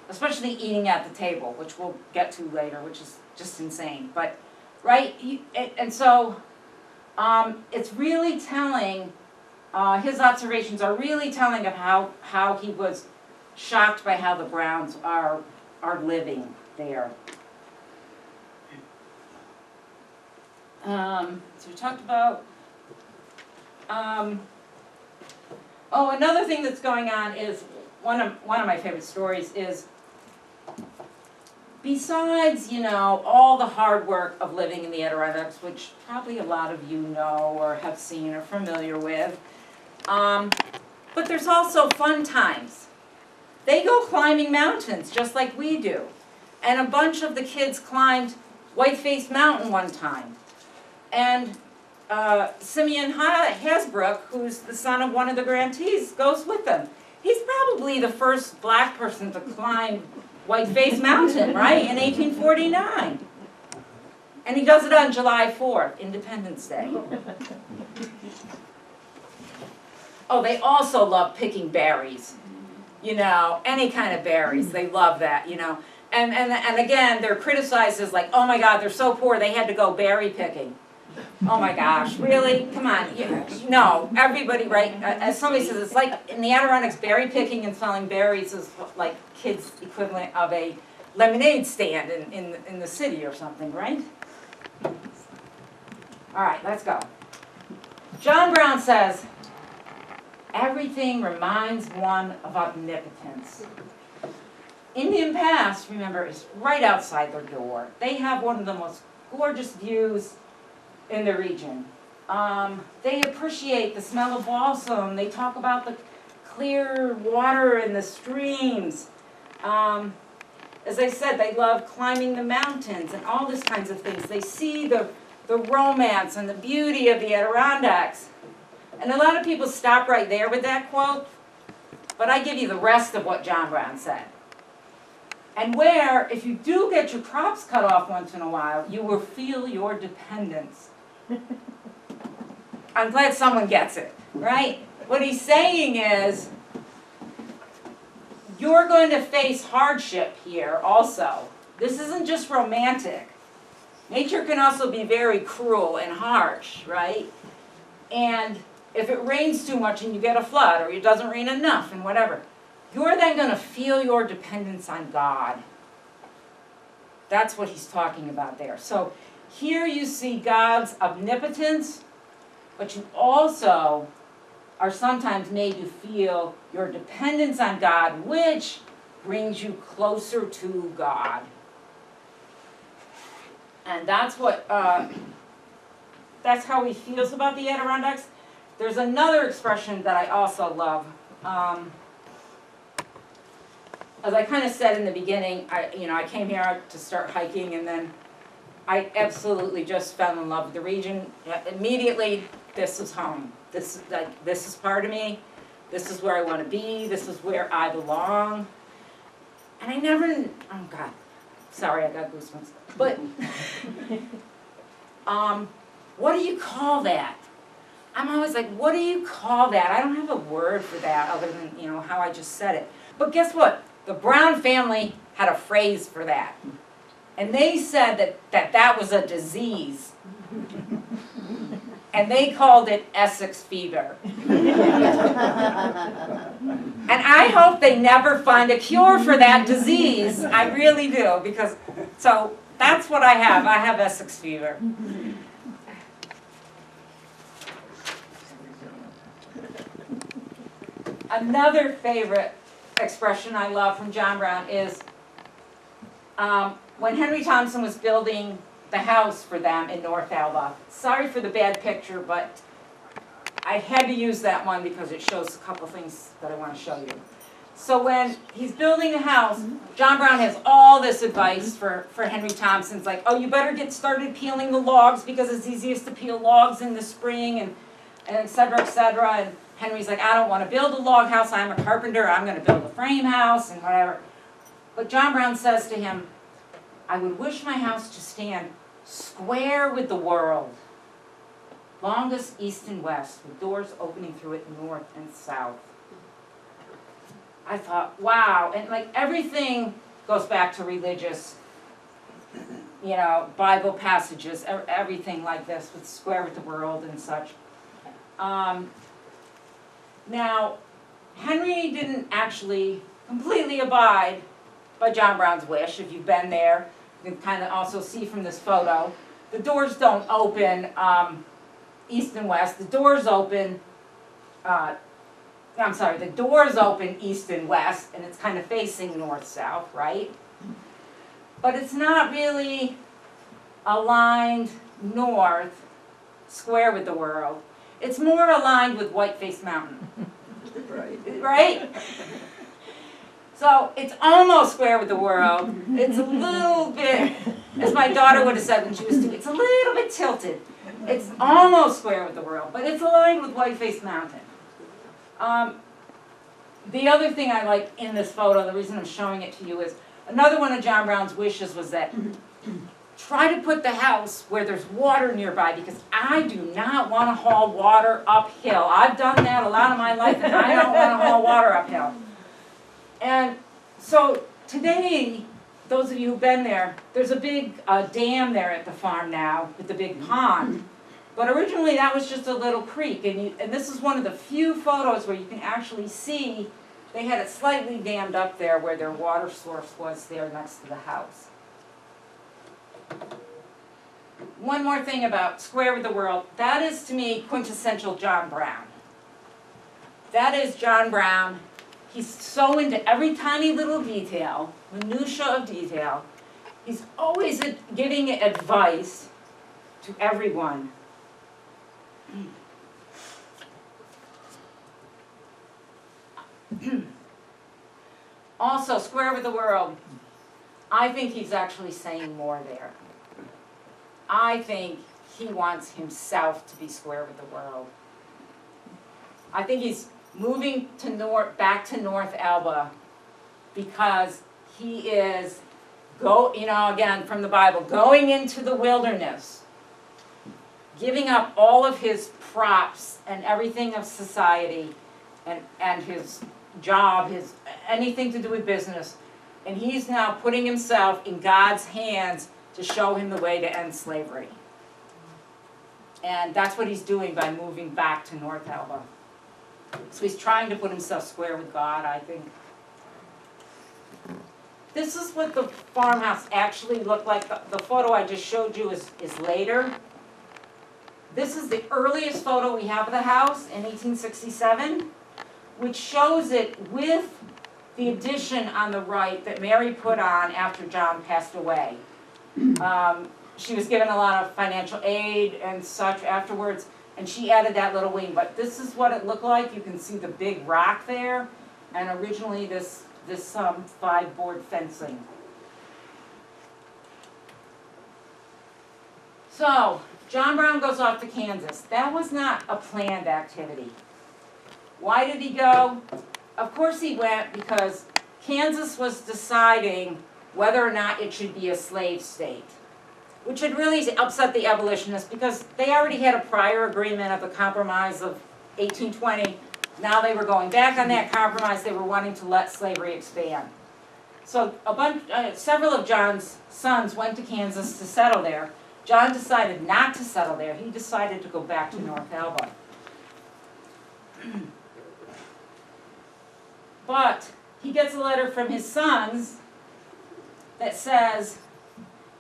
Especially eating at the table, which we'll get to later, which is just insane. But, right? And so, it's really telling, his observations are really telling of how he was shocked by how the Browns are living there. So we talked about, another thing that's going on is, one of my favorite stories is, besides, all the hard work of living in the Adirondacks, which probably a lot of you know or have seen or familiar with, but there's also fun times. They go climbing mountains just like we do. And a bunch of the kids climbed Whiteface Mountain one time. And Simeon Hasbrook, who's the son of one of the grantees, goes with them. He's probably the first black person to climb Whiteface Mountain, right, in 1849. And he does it on July 4th, Independence Day. Oh, they also love picking berries. You know, any kind of berries. They love that, you know. And again, they're criticized as like, oh my God, they're so poor, they had to go berry picking. Oh my gosh, really? Come on. No, everybody, right? As somebody says, it's like in the Adirondacks, berry picking and selling berries is like kids' equivalent of a lemonade stand in the city or something, right? All right, let's go. John Brown says, everything reminds one of omnipotence. Indian Pass, remember, is right outside their door. They have one of the most gorgeous views in the region. They appreciate the smell of balsam. They talk about the clear water in the streams. As I said, they love climbing the mountains and all these kinds of things. They see the romance and the beauty of the Adirondacks. And a lot of people stop right there with that quote, but I give you the rest of what John Brown said. And where, if you do get your crops cut off once in a while, you will feel your dependence. I'm glad someone gets it, right? What he's saying is, you're going to face hardship here also. This isn't just romantic. Nature can also be very cruel and harsh, right? And if it rains too much and you get a flood, or it doesn't rain enough and whatever, you're then going to feel your dependence on God. That's what he's talking about there. So here you see God's omnipotence, but you also are sometimes made to feel your dependence on God, which brings you closer to God. And that's what, that's how he feels about the Adirondacks. There's another expression that I also love. As I kind of said in the beginning, I came here to start hiking, and then I absolutely just fell in love with the region. Immediately, this is home. This is part of me. This is where I want to be. This is where I belong. And I never, oh God, sorry, I got goosebumps. But, what do you call that? I'm always like, what do you call that? I don't have a word for that other than, how I just said it. But guess what? The Brown family had a phrase for that. And they said that was a disease. And they called it Essex fever. And I hope they never find a cure for that disease. I really do, because, so that's what I have. I have Essex fever. Another favorite expression I love from John Brown is when Henry Thompson was building the house for them in North Alba. Sorry for the bad picture, but I had to use that one because it shows a couple things that I want to show you. So when he's building the house, John Brown has all this advice for Henry Thompson. It's like, oh, you better get started peeling the logs because it's easiest to peel logs in the spring, and et cetera, et cetera. And Henry's like, I don't want to build a log house. I'm a carpenter. I'm going to build a frame house and whatever. But John Brown says to him, I would wish my house to stand square with the world, longest east and west, with doors opening through it north and south. I thought, wow, and like everything goes back to religious, Bible passages, everything like this, with square with the world and such. Now, Henry didn't actually completely abide by John Brown's wish. If you've been there, you can kind of also see from this photo. The doors don't open east and west. The doors open, the doors open east and west, and it's kind of facing north-south, right? But it's not really aligned north, square with the world. It's more aligned with Whiteface Mountain. Right? So it's almost square with the world. It's a little bit, as my daughter would have said when she was 2, it's a little bit tilted. It's almost square with the world, but it's aligned with Whiteface Mountain. The other thing I like in this photo, the reason I'm showing it to you is, another one of John Brown's wishes was that try to put the house where there's water nearby, because I do not want to haul water uphill. I've done that a lot of my life, and I don't want to haul water uphill. And so today, those of you who've been there, there's a big dam there at the farm now with the big pond. But originally that was just a little creek, and this is one of the few photos where you can actually see they had it slightly dammed up there where their water source was there next to the house. One more thing about Square with the World, that is to me quintessential John Brown. That is John Brown. He's so into every tiny little detail, minutia of detail. He's always giving advice to everyone. Also, Square with the World, I think he's actually saying more there. I think he wants himself to be square with the world. I think he's moving to back to North Elba because he is, again from the Bible, going into the wilderness, giving up all of his props and everything of society and his job, anything to do with business, and he's now putting himself in God's hands to show him the way to end slavery. And that's what he's doing by moving back to North Elba. So he's trying to put himself square with God, I think. This is what the farmhouse actually looked like. The photo I just showed you is later. This is the earliest photo we have of the house in 1867, which shows it with the addition on the right that Mary put on after John passed away. She was given a lot of financial aid and such afterwards, and she added that little wing. But this is what it looked like. You can see the big rock there, and originally this 5-board fencing. So, John Brown goes off to Kansas. That was not a planned activity. Why did he go? Of course he went because Kansas was deciding whether or not it should be a slave state, which had really upset the abolitionists because they already had a prior agreement of the Compromise of 1820. Now they were going back on that compromise. They were wanting to let slavery expand. So several of John's sons went to Kansas to settle there. John decided not to settle there. He decided to go back to North Elba. But he gets a letter from his sons that says,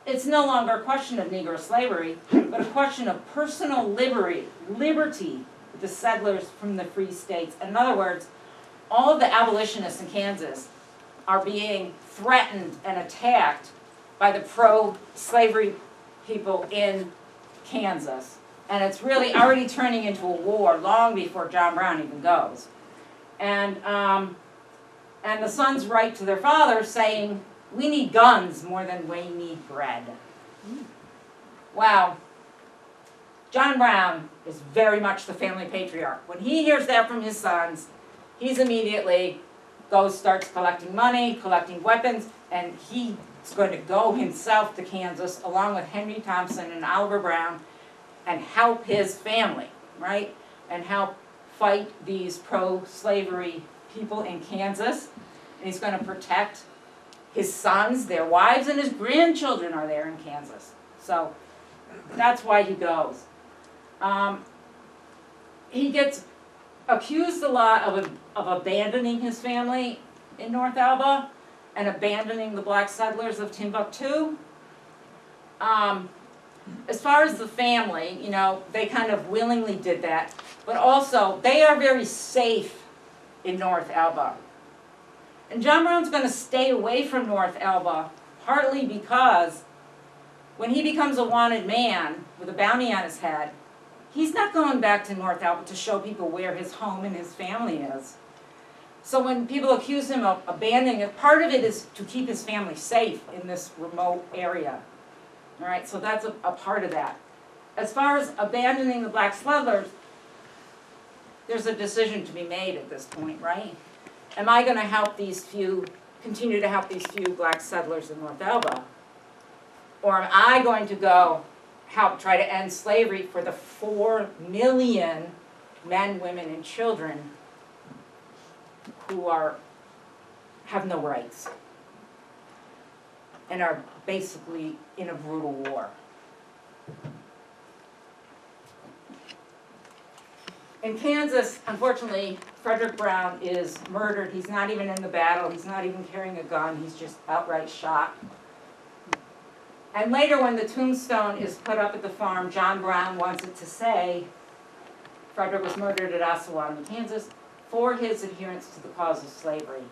it's no longer a question of Negro slavery, but a question of personal liberty with the settlers from the free states. In other words, all of the abolitionists in Kansas are being threatened and attacked by the pro-slavery people in Kansas. And it's really already turning into a war long before John Brown even goes. And the sons write to their father saying, we need guns more than we need bread. Wow. John Brown is very much the family patriarch. When he hears that from his sons, he's immediately starts collecting money, collecting weapons, and he's going to go himself to Kansas along with Henry Thompson and Oliver Brown and help his family, right? And help fight these pro-slavery people in Kansas. And he's going to protect his sons, their wives, and his grandchildren are there in Kansas. So that's why he goes. He gets accused a lot of abandoning his family in North Elba and abandoning the black settlers of Timbuktu. As far as the family, they kind of willingly did that, but also they are very safe in North Elba. And John Brown's going to stay away from North Elba, partly because when he becomes a wanted man with a bounty on his head, he's not going back to North Elba to show people where his home and his family is. So when people accuse him of abandoning it, part of it is to keep his family safe in this remote area. All right, so that's a part of that. As far as abandoning the black settlers, there's a decision to be made at this point, right? Am I going to help continue to help these few black settlers in North Elba? Or am I going to go help try to end slavery for the 4 million men, women, and children who have no rights and are basically in a brutal war? In Kansas, unfortunately, Frederick Brown is murdered. He's not even in the battle. He's not even carrying a gun. He's just outright shot. And later when the tombstone is put up at the farm, John Brown wants it to say, Frederick was murdered at Osawatomie, Kansas, for his adherence to the cause of slavery.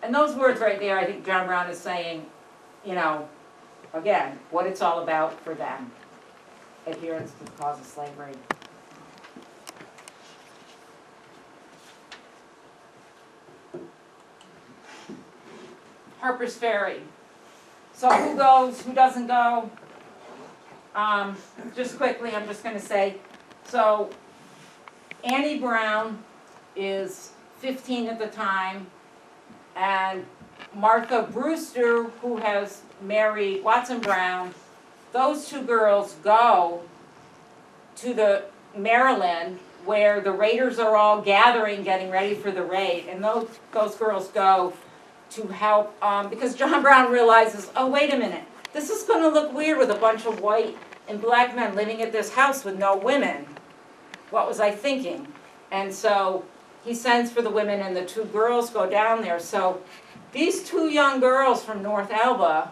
And those words right there, I think John Brown is saying, you know, again, what it's all about for them. Adherence to the cause of slavery. Harper's Ferry. So who goes, who doesn't go? Just quickly, I'm just going to say, so Annie Brown is 15 at the time, and Martha Brewster, who has married Watson Brown, those two girls go to the Maryland where the raiders are all gathering, getting ready for the raid, and those girls go to help, because John Brown realizes, oh, wait a minute, this is going to look weird with a bunch of white and black men living at this house with no women. What was I thinking? And so he sends for the women, and the two girls go down there. So these two young girls from North Elba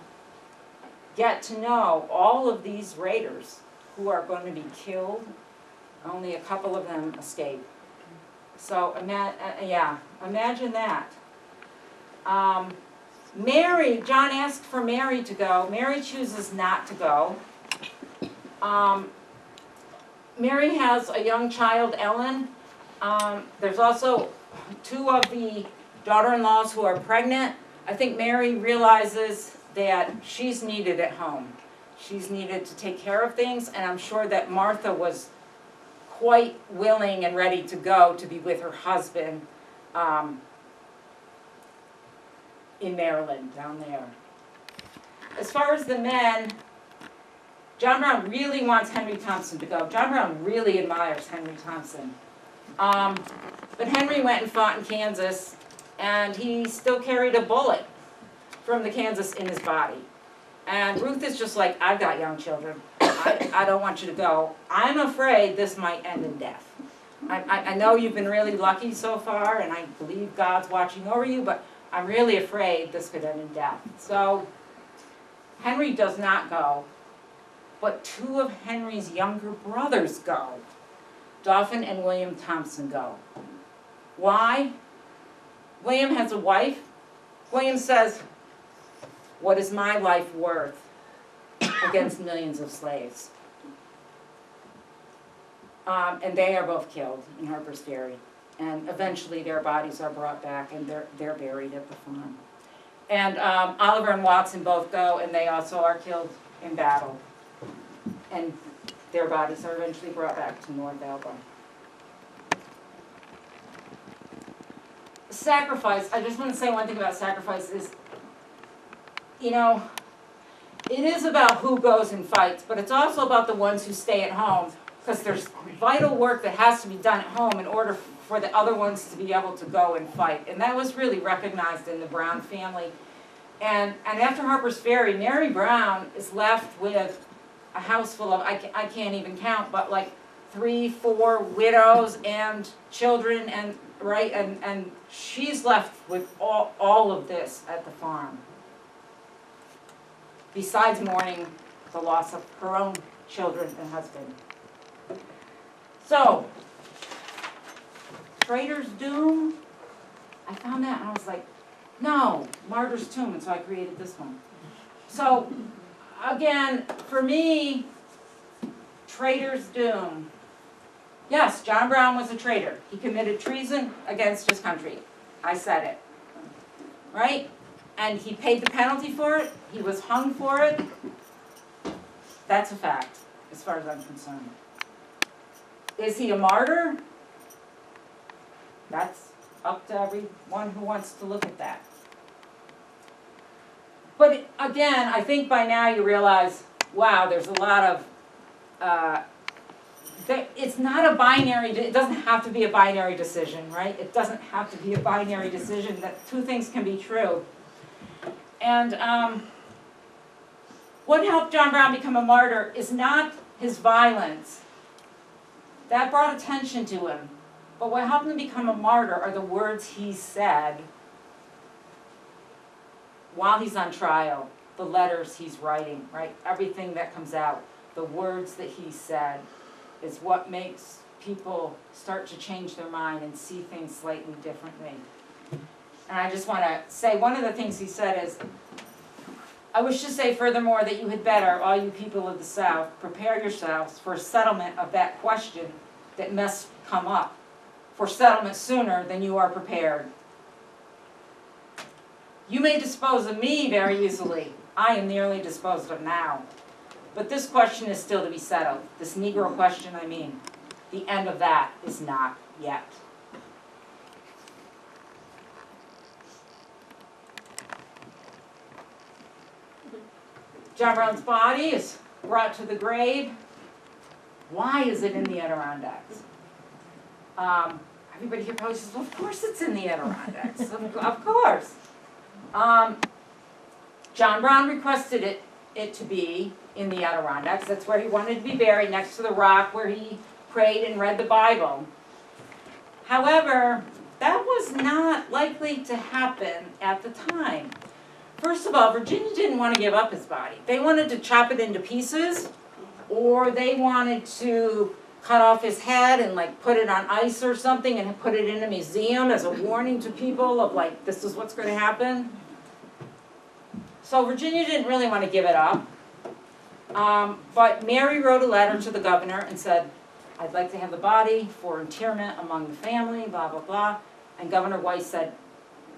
get to know all of these raiders who are going to be killed. Only a couple of them escape. So imagine that. Mary, John asked for Mary to go. Mary chooses not to go. Mary has a young child, Ellen. There's also 2 of the daughter-in-laws who are pregnant. I think Mary realizes that she's needed at home. She's needed to take care of things, and I'm sure that Martha was quite willing and ready to go to be with her husband in Maryland, down there. As far as the men, John Brown really wants Henry Thompson to go. John Brown really admires Henry Thompson. But Henry went and fought in Kansas, and he still carried a bullet from the Kansas in his body. And Ruth is just like, I've got young children. I don't want you to go. I'm afraid this might end in death. I know you've been really lucky so far, and I believe God's watching over you, but I'm really afraid this could end in death. So Henry does not go, but 2 of Henry's younger brothers go. Dauphin and William Thompson go. Why? William has a wife. William says, what is my life worth against millions of slaves? And they are both killed in Harper's Ferry. And eventually their bodies are brought back, and they're buried at the farm. And Oliver and Watson both go, and they also are killed in battle. And their bodies are eventually brought back to North Elba. Sacrifice, I just want to say one thing about sacrifice is, you know, it is about who goes and fights, but it's also about the ones who stay at home, because there's vital work that has to be done at home in order for the other ones to be able to go and fight. And that was really recognized in the Brown family. And after Harper's Ferry, Mary Brown is left with a house full of, I can't even count, but like 3, 4 widows and children, and right, and she's left with all of this at the farm, besides mourning the loss of her own children and husband. So, Traitor's Doom, I found that and I was like, no, Martyr's Tomb, and so I created this one. So, again, for me, Traitor's Doom. Yes, John Brown was a traitor. He committed treason against his country. I said it. Right? And he paid the penalty for it. He was hung for it. That's a fact, as far as I'm concerned. Is he a martyr? That's up to everyone who wants to look at that. But again, I think by now you realize, wow, there's a lot of, it's not a binary, it doesn't have to be a binary decision, right? It doesn't have to be a binary decision, that two things can be true. And what helped John Brown become a martyr is not his violence. That brought attention to him. But what helped him become a martyr are the words he said while he's on trial, the letters he's writing, right? Everything that comes out, the words that he said is what makes people start to change their mind and see things slightly differently. And I just want to say, one of the things he said is, I wish to say furthermore that you had better, all you people of the South, prepare yourselves for a settlement of that question that must come up, for settlement sooner than you are prepared. You may dispose of me very easily. I am nearly disposed of now. But this question is still to be settled. This Negro question, I mean. The end of that is not yet. John Brown's body is brought to the grave. Why is it in the Adirondacks? Everybody here probably says, well, of course it's in the Adirondacks. Of course. John Brown requested it to be in the Adirondacks. That's where he wanted to be buried, next to the rock where he prayed and read the Bible. However, that was not likely to happen at the time. First of all, Virginia didn't want to give up his body. They wanted to chop it into pieces, or they wanted to cut off his head and like put it on ice or something and put it in a museum as a warning to people of like, this is what's going to happen. So Virginia didn't really want to give it up. But Mary wrote a letter to the governor and said, I'd like to have the body for interment among the family, blah, blah, blah. And Governor Weiss said,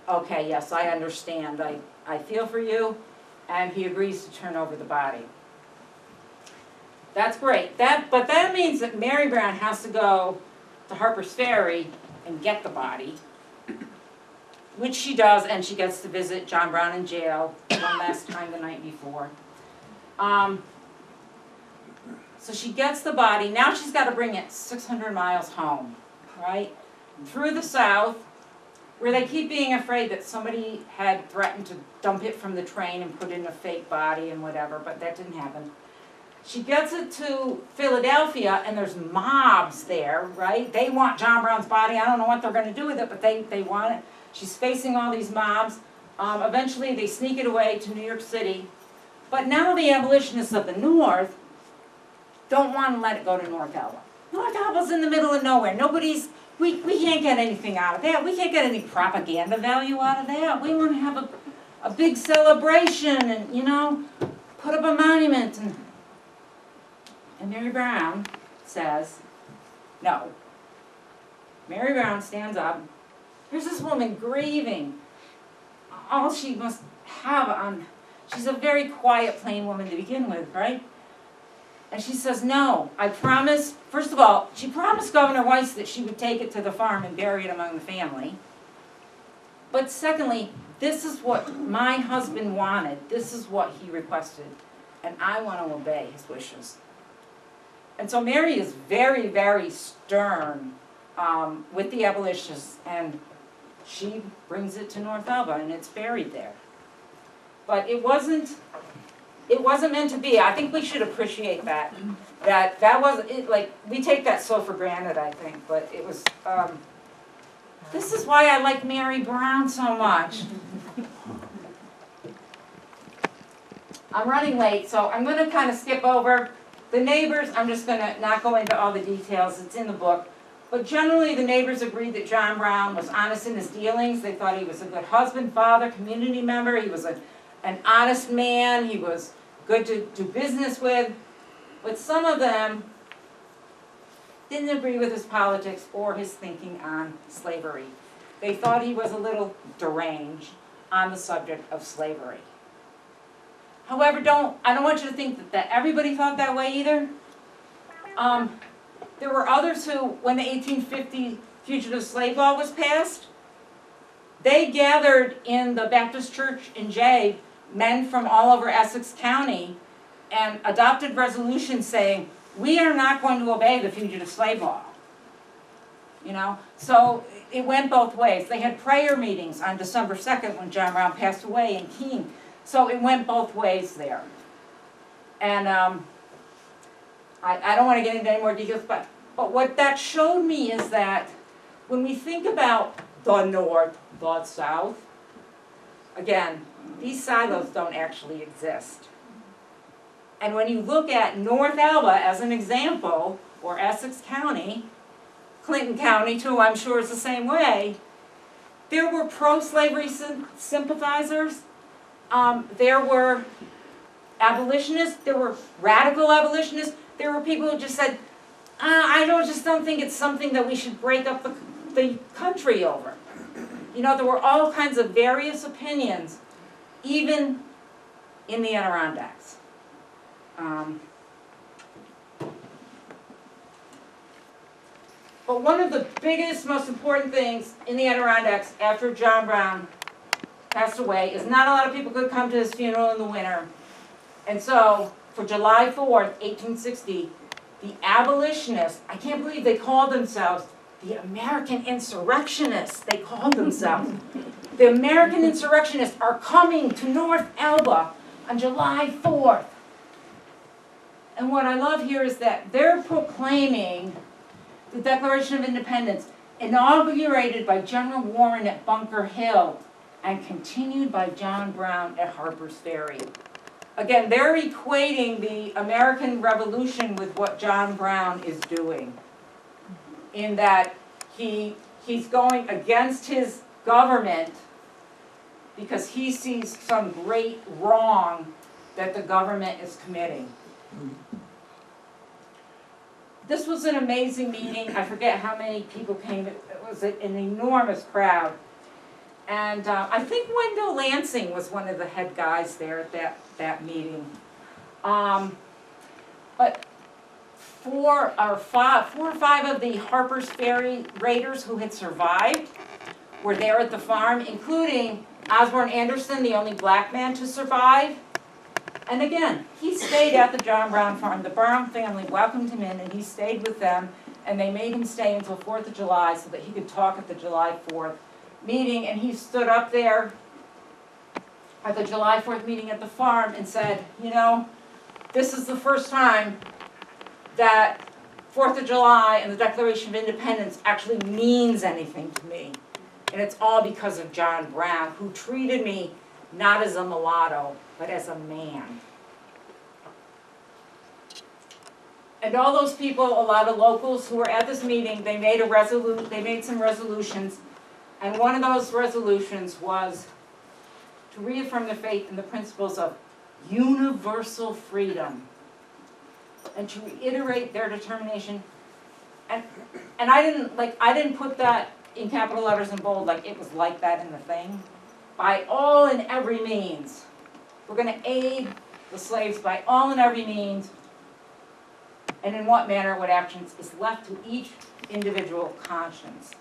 okay, yes, I understand. I feel for you. And he agrees to turn over the body. That's great. But that means that Mary Brown has to go to Harper's Ferry and get the body, which she does, and she gets to visit John Brown in jail one last time the night before. So she gets the body. Now she's got to bring it 600 miles home, right? Through the South, where they keep being afraid that somebody had threatened to dump it from the train and put in a fake body and whatever, but that didn't happen. She gets it to Philadelphia, and there's mobs there, right? They want John Brown's body. I don't know what they're going to do with it, but they want it. She's facing all these mobs. Eventually, they sneak it away to New York City. But now the abolitionists of the North don't want to let it go to North Elba. North Elba's in the middle of nowhere. We can't get anything out of that. We can't get any propaganda value out of that. We want to have a big celebration and, you know, put up a monument. And Mary Brown says, no. Mary Brown stands up. Here's this woman grieving. All she must have on, she's a very quiet, plain woman to begin with, right? And she says, no, I promise. First of all, she promised Governor Weiss that she would take it to the farm and bury it among the family. But secondly, this is what my husband wanted. This is what he requested. And I want to obey his wishes. And so Mary is very, very stern with the abolitionists, and she brings it to North Elba, and it's buried there. But it wasn't meant to be. I think we should appreciate that. That wasn't it. Like, we take that so for granted, I think. But it was. This is why I like Mary Brown so much. I'm running late, so I'm going to kind of skip over. The neighbors, I'm just going to not go into all the details. It's in the book. But generally, the neighbors agreed that John Brown was honest in his dealings. They thought he was a good husband, father, community member. He was an honest man. He was good to do business with. But some of them didn't agree with his politics or his thinking on slavery. They thought he was a little deranged on the subject of slavery. However, I don't want you to think that everybody thought that way either. There were others who, when the 1850 Fugitive Slave Law was passed, they gathered in the Baptist Church in Jay, men from all over Essex County, and adopted resolutions saying, we are not going to obey the Fugitive Slave Law. You know, so it went both ways. They had prayer meetings on December 2nd when John Brown passed away in Keene. So it went both ways there. And I don't want to get into any more details, but what that showed me is that when we think about the North, the South, again, these silos don't actually exist. And when you look at North Alba as an example, or Essex County, Clinton County too, I'm sure is the same way, there were pro-slavery sympathizers, there were abolitionists, there were radical abolitionists, there were people who just said, I just don't think it's something that we should break up the country over. You know, there were all kinds of various opinions, even in the Adirondacks. But one of the biggest, most important things in the Adirondacks after John Brown passed away is not a lot of people could come to his funeral in the winter. And so, for July 4th, 1860, the abolitionists, I can't believe they called themselves the American Insurrectionists, they called themselves. The American Insurrectionists are coming to North Alba on July 4th. And what I love here is that they're proclaiming the Declaration of Independence, inaugurated by General Warren at Bunker Hill and continued by John Brown at Harper's Ferry. Again, they're equating the American Revolution with what John Brown is doing, in that he's going against his government because he sees some great wrong that the government is committing. This was an amazing meeting. I forget how many people came. It was an enormous crowd. And I think Wendell Lansing was one of the head guys there at that meeting. But four or five of the Harper's Ferry raiders who had survived were there at the farm, including Osborne Anderson, the only black man to survive. And again, he stayed at the John Brown farm. The Brown family welcomed him in, and he stayed with them, and they made him stay until 4th of July so that he could talk at the July 4th meeting. And he stood up there at the July 4th meeting at the farm and said, you know, this is the first time that 4th of July and the Declaration of Independence actually means anything to me. And it's all because of John Brown, who treated me not as a mulatto, but as a man. And all those people, a lot of locals who were at this meeting, they made some resolutions, and one of those resolutions was to reaffirm their faith in the principles of universal freedom, and to reiterate their determination. And I didn't put that in capital letters and bold like it was like that in the thing. By all and every means, we're going to aid the slaves by all and every means, and in what manner, what actions is left to each individual conscience.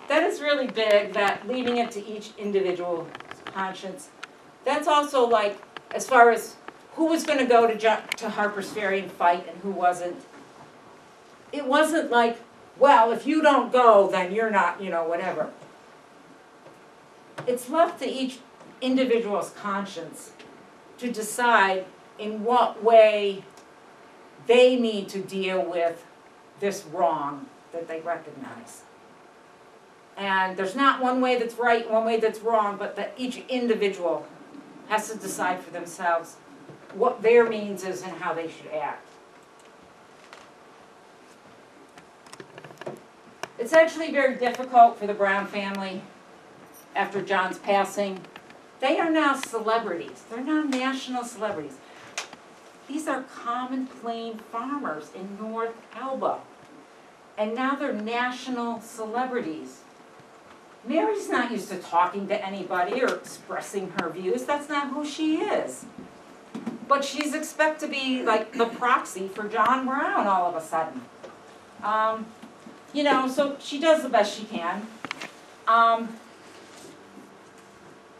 That is really big, that leaving it to each individual conscience. That's also like, as far as who was going to go to Harper's Ferry and fight and who wasn't. It wasn't like, well, if you don't go, then you're not, you know, whatever. It's left to each individual's conscience to decide in what way they need to deal with this wrong that they recognize. And there's not one way that's right, one way that's wrong, but that each individual has to decide for themselves what their means is and how they should act. It's actually very difficult for the Brown family after John's passing. They are now celebrities. They're now national celebrities. These are common plain farmers in North Elba. And now they're national celebrities. Mary's not used to talking to anybody or expressing her views. That's not who she is. But she's expected to be like the proxy for John Brown all of a sudden. You know, so she does the best she can.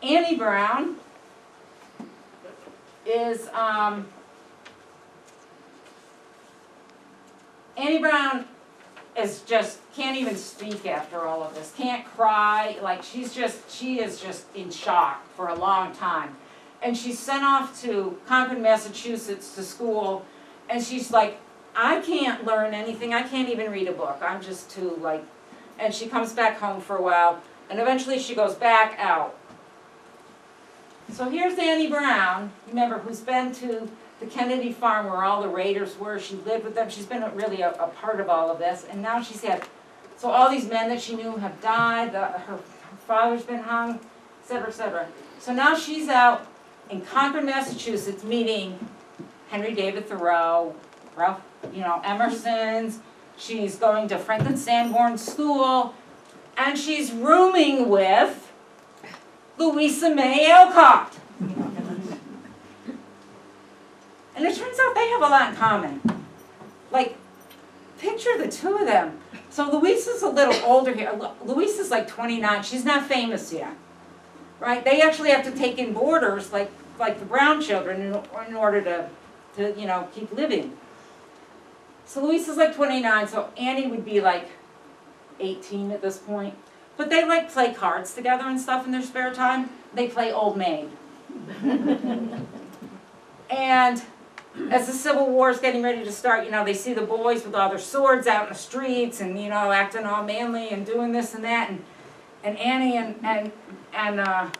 Annie Brown is, Annie Brown is just, can't even speak after all of this, can't cry, like she is just in shock for a long time. And she's sent off to Concord, Massachusetts to school, and she's like, I can't learn anything, I can't even read a book, I'm just too like, and she comes back home for a while, and eventually she goes back out. So here's Annie Brown, remember, who's been to the Kennedy farm where all the raiders were. She lived with them. She's been really a part of all of this. And now she's had, so all these men that she knew have died. Her father's been hung, et cetera, et cetera. So now she's out in Concord, Massachusetts, meeting Henry David Thoreau, Ralph, Emerson's. She's going to Franklin Sanborn's school. And she's rooming with Louisa May Alcott. And it turns out they have a lot in common. Like, picture the two of them. So Louisa's a little older here. Louisa's like 29. She's not famous yet. Right? They actually have to take in boarders like the Brown children in order to keep living. So Louisa's like 29, so Annie would be like 18 at this point. But they like play cards together and stuff in their spare time. They play Old Maid. And as the Civil War is getting ready to start, they see the boys with all their swords out in the streets and, acting all manly and doing this and that. And Annie and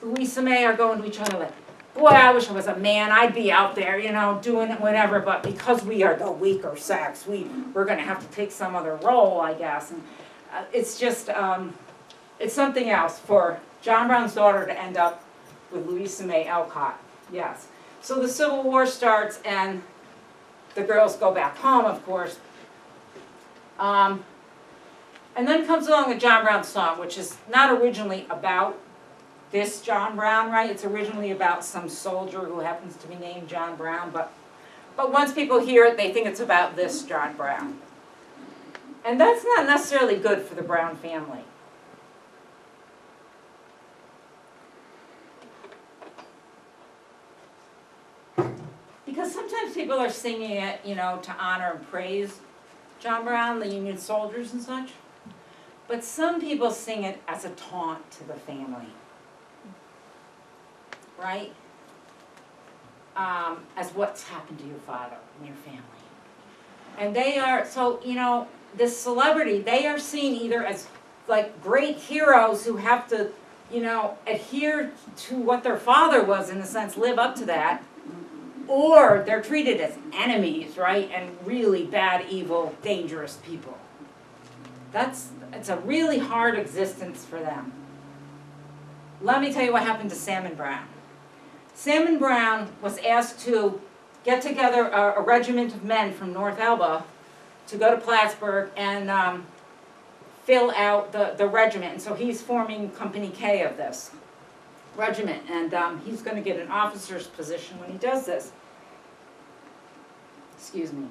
Louisa May are going to each other like, boy, I wish I was a man. I'd be out there, doing whatever. But because we are the weaker sex, we're going to have to take some other role, I guess. And it's just, it's something else for John Brown's daughter to end up with Louisa May Alcott. Yes. So the Civil War starts, and the girls go back home, of course. And then comes along the John Brown song, which is not originally about this John Brown, right? It's originally about some soldier who happens to be named John Brown, but once people hear it, they think it's about this John Brown. And that's not necessarily good for the Brown family. Because sometimes people are singing it, to honor and praise John Brown, the Union soldiers and such. But some people sing it as a taunt to the family. Right? As what's happened to your father and your family. And they are, so, this celebrity, they are seen either as like great heroes who have to, adhere to what their father was, in a sense, live up to that. Or they're treated as enemies, right? And really bad, evil, dangerous people. It's a really hard existence for them. Let me tell you what happened to Salmon Brown. Salmon Brown was asked to get together a regiment of men from North Elba to go to Plattsburgh and fill out the regiment. And so he's forming Company K of this regiment, and he's going to get an officer's position when he does this. Excuse me.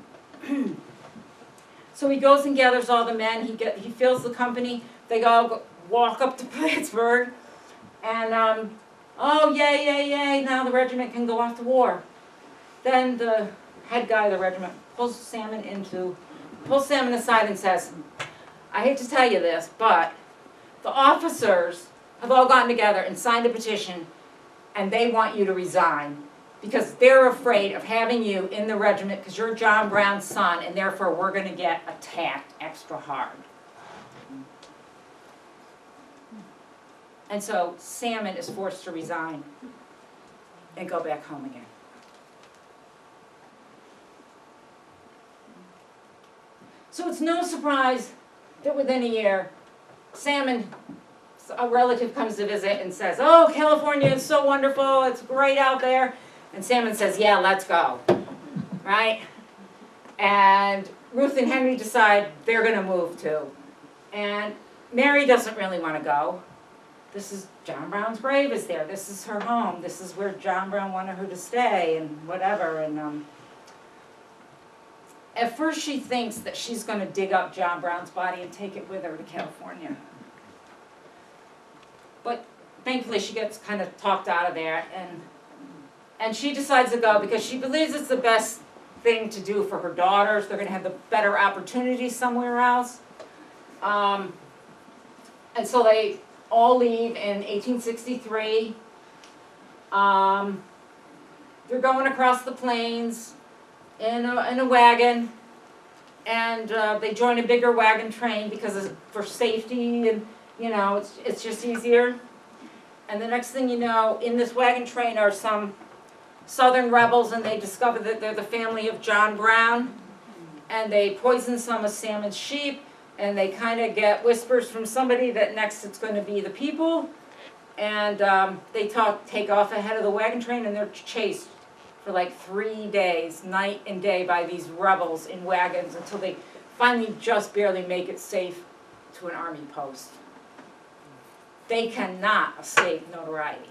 So he goes and gathers all the men. He fills the company. They all walk up to Plattsburgh, and oh yay, yay, yay! Now the regiment can go off to war. Then the head guy of the regiment pulls Salmon aside and says, "I hate to tell you this, but the officers have all gotten together and signed a petition, and they want you to resign because they're afraid of having you in the regiment because you're John Brown's son, and therefore we're going to get attacked extra hard." And so Salmon is forced to resign and go back home again. So it's no surprise that within a year, Salmon, a relative, comes to visit and says, "Oh, California is so wonderful, it's great out there." And Salmon says, yeah, let's go, right? And Ruth and Henry decide they're going to move too. And Mary doesn't really want to go. This is John Brown's grave is there. This is her home. This is where John Brown wanted her to stay and whatever. And at first she thinks that she's going to dig up John Brown's body and take it with her to California. But thankfully she gets kind of talked out of there, and she decides to go because she believes it's the best thing to do for her daughters. They're going to have the better opportunity somewhere else. And so they all leave in 1863. They're going across the plains in a wagon, and they join a bigger wagon train because for safety, and you know, it's just easier. And the next thing you know, in this wagon train are some Southern rebels, and they discover that they're the family of John Brown, and they poison some of Salmon's sheep, and they kind of get whispers from somebody that next it's going to be the people, and they take off ahead of the wagon train, and they're chased for like 3 days, night and day, by these rebels in wagons until they finally just barely make it safe to an army post. They cannot escape notoriety.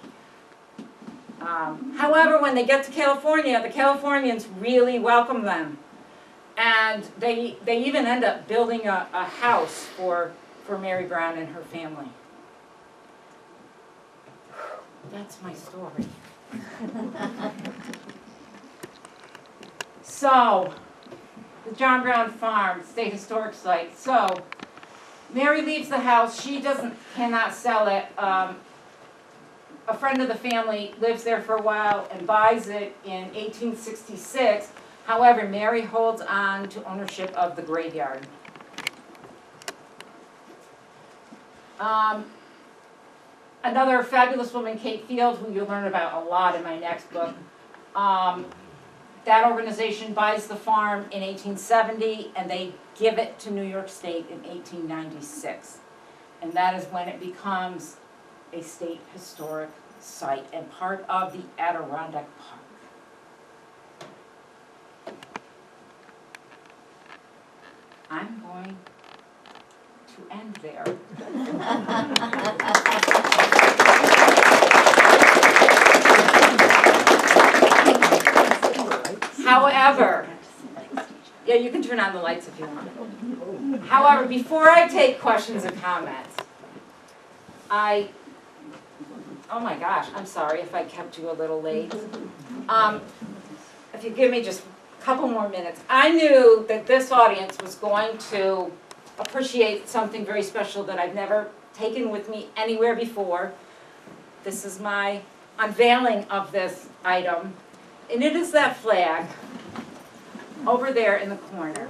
However, when they get to California, the Californians really welcome them. And they even end up building a house for Mary Brown and her family. That's my story. So, the John Brown Farm, State Historic Site. So, Mary leaves the house. She cannot sell it. A friend of the family lives there for a while and buys it in 1866. However, Mary holds on to ownership of the graveyard. Another fabulous woman, Kate Field, who you'll learn about a lot in my next book. That organization buys the farm in 1870, and they give it to New York State in 1896. And that is when it becomes a state historic site and part of the Adirondack Park. I'm going to end there. However, yeah, you can turn on the lights if you want. However, before I take questions and comments, oh my gosh, I'm sorry if I kept you a little late. If you give me just a couple more minutes. I knew that this audience was going to appreciate something very special that I've never taken with me anywhere before. This is my unveiling of this item, and it is that flag over there in the corner.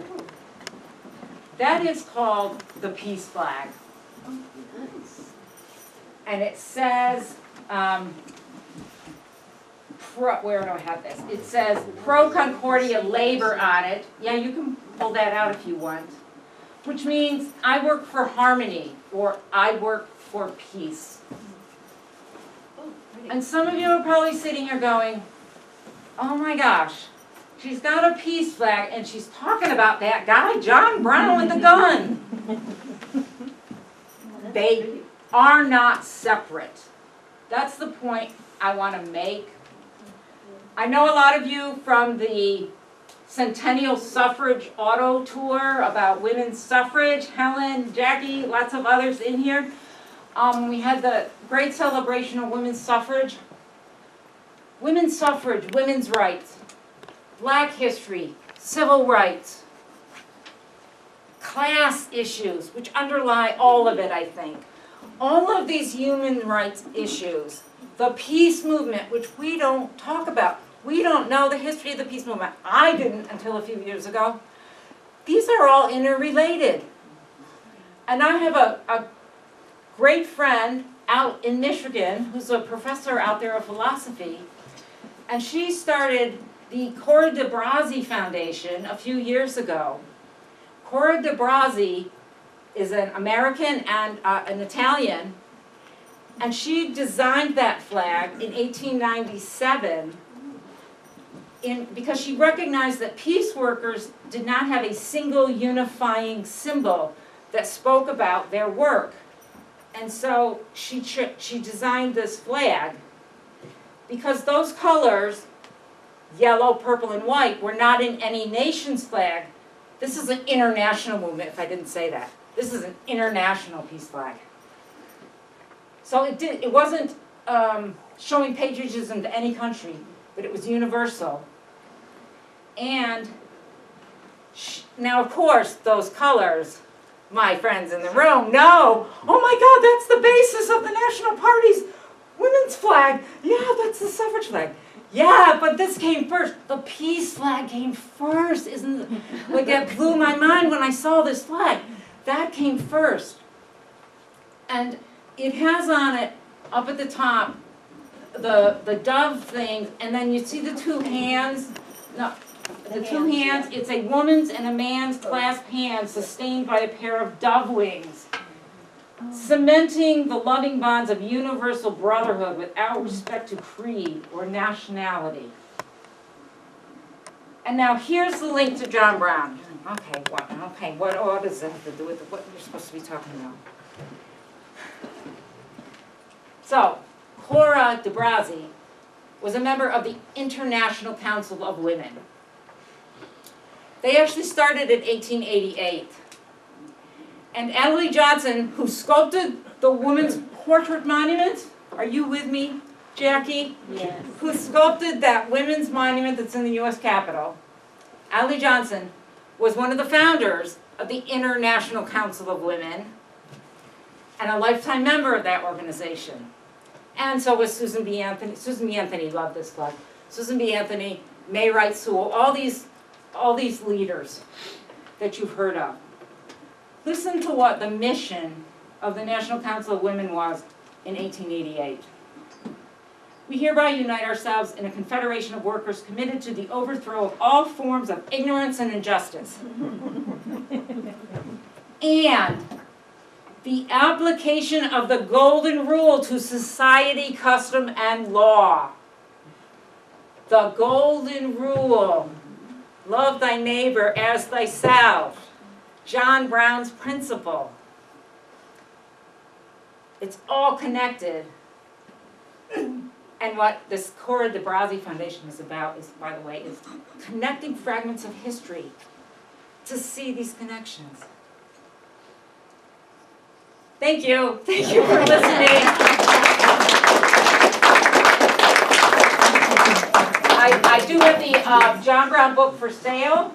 That is called the peace flag. And it says, where do I have this? It says Pro Concordia Labor on it. Yeah, you can pull that out if you want. Which means I work for harmony, or I work for peace. And some of you are probably sitting here going, oh my gosh, she's got a peace flag and she's talking about that guy, John Brown, with the gun. They are not separate. That's the point I want to make. I know a lot of you from the Centennial Suffrage Auto Tour about women's suffrage, Helen, Jackie, lots of others in here. We had the great celebration of women's suffrage. Women's suffrage, women's rights, black history, civil rights, class issues, which underlie all of it, I think. All of these human rights issues, the peace movement, which we don't talk about. We don't know the history of the peace movement. I didn't until a few years ago. These are all interrelated. And I have a great friend out in Michigan who's a professor out there of philosophy, and she started the Cora de Brazzi Foundation a few years ago. Cora de Brazzi is an American and an Italian, and she designed that flag in 1897 because she recognized that peace workers did not have a single unifying symbol that spoke about their work. And so she designed this flag because those colors, yellow, purple, and white, were not in any nation's flag. This is an international movement, if I didn't say that. This is an international peace flag. So it wasn't showing patriotism to any country, but it was universal. And now, of course, those colors, my friends in the room know, oh my God, that's the basis of the National Party's women's flag. Yeah, that's the suffrage flag. Yeah, but this came first. The peace flag came first. Isn't it? Like, that blew my mind when I saw this flag. That came first. And it has on it, up at the top, the dove thing, and then you see the two hands. No, the two hands, it's a woman's and a man's clasped hands sustained by a pair of dove wings, cementing the loving bonds of universal brotherhood without respect to creed or nationality. And now here's the link to John Brown. Okay, what does that have to do with what you're supposed to be talking about? So, Cora de Brazzi was a member of the International Council of Women. They actually started in 1888. And Adelaide Johnson, who sculpted the women's portrait monument, are you with me, Jackie?
Yes.
Who sculpted that women's monument that's in the U.S. Capitol. Adelaide Johnson was one of the founders of the International Council of Women and a lifetime member of that organization. And so was Susan B. Anthony. Susan B. Anthony loved this flag. Susan B. Anthony, May Wright Sewell, all these leaders that you've heard of. Listen to what the mission of the National Council of Women was in 1888. We hereby unite ourselves in a confederation of workers committed to the overthrow of all forms of ignorance and injustice. And the application of the golden rule to society, custom, and law. The golden rule. Love thy neighbor as thyself. John Brown's principle. It's all connected. And what this Cora de Brazzi Foundation is about is, by the way, is connecting fragments of history to see these connections. Thank you. Thank you for listening. I do have the John Brown book for sale.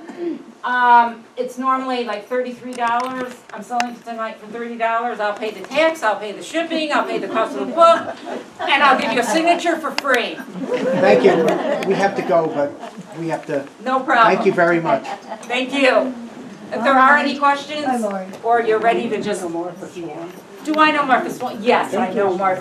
It's normally like $33. I'm selling it tonight for $30. I'll pay the tax, I'll pay the shipping, I'll pay the cost of the book, and I'll give you a signature for free.
Thank you. We have to go, but we have to.
No problem.
Thank you very much.
Thank you. If there are any questions, or you're ready to just... Do I know Martha Swan? Yes, I know Martha.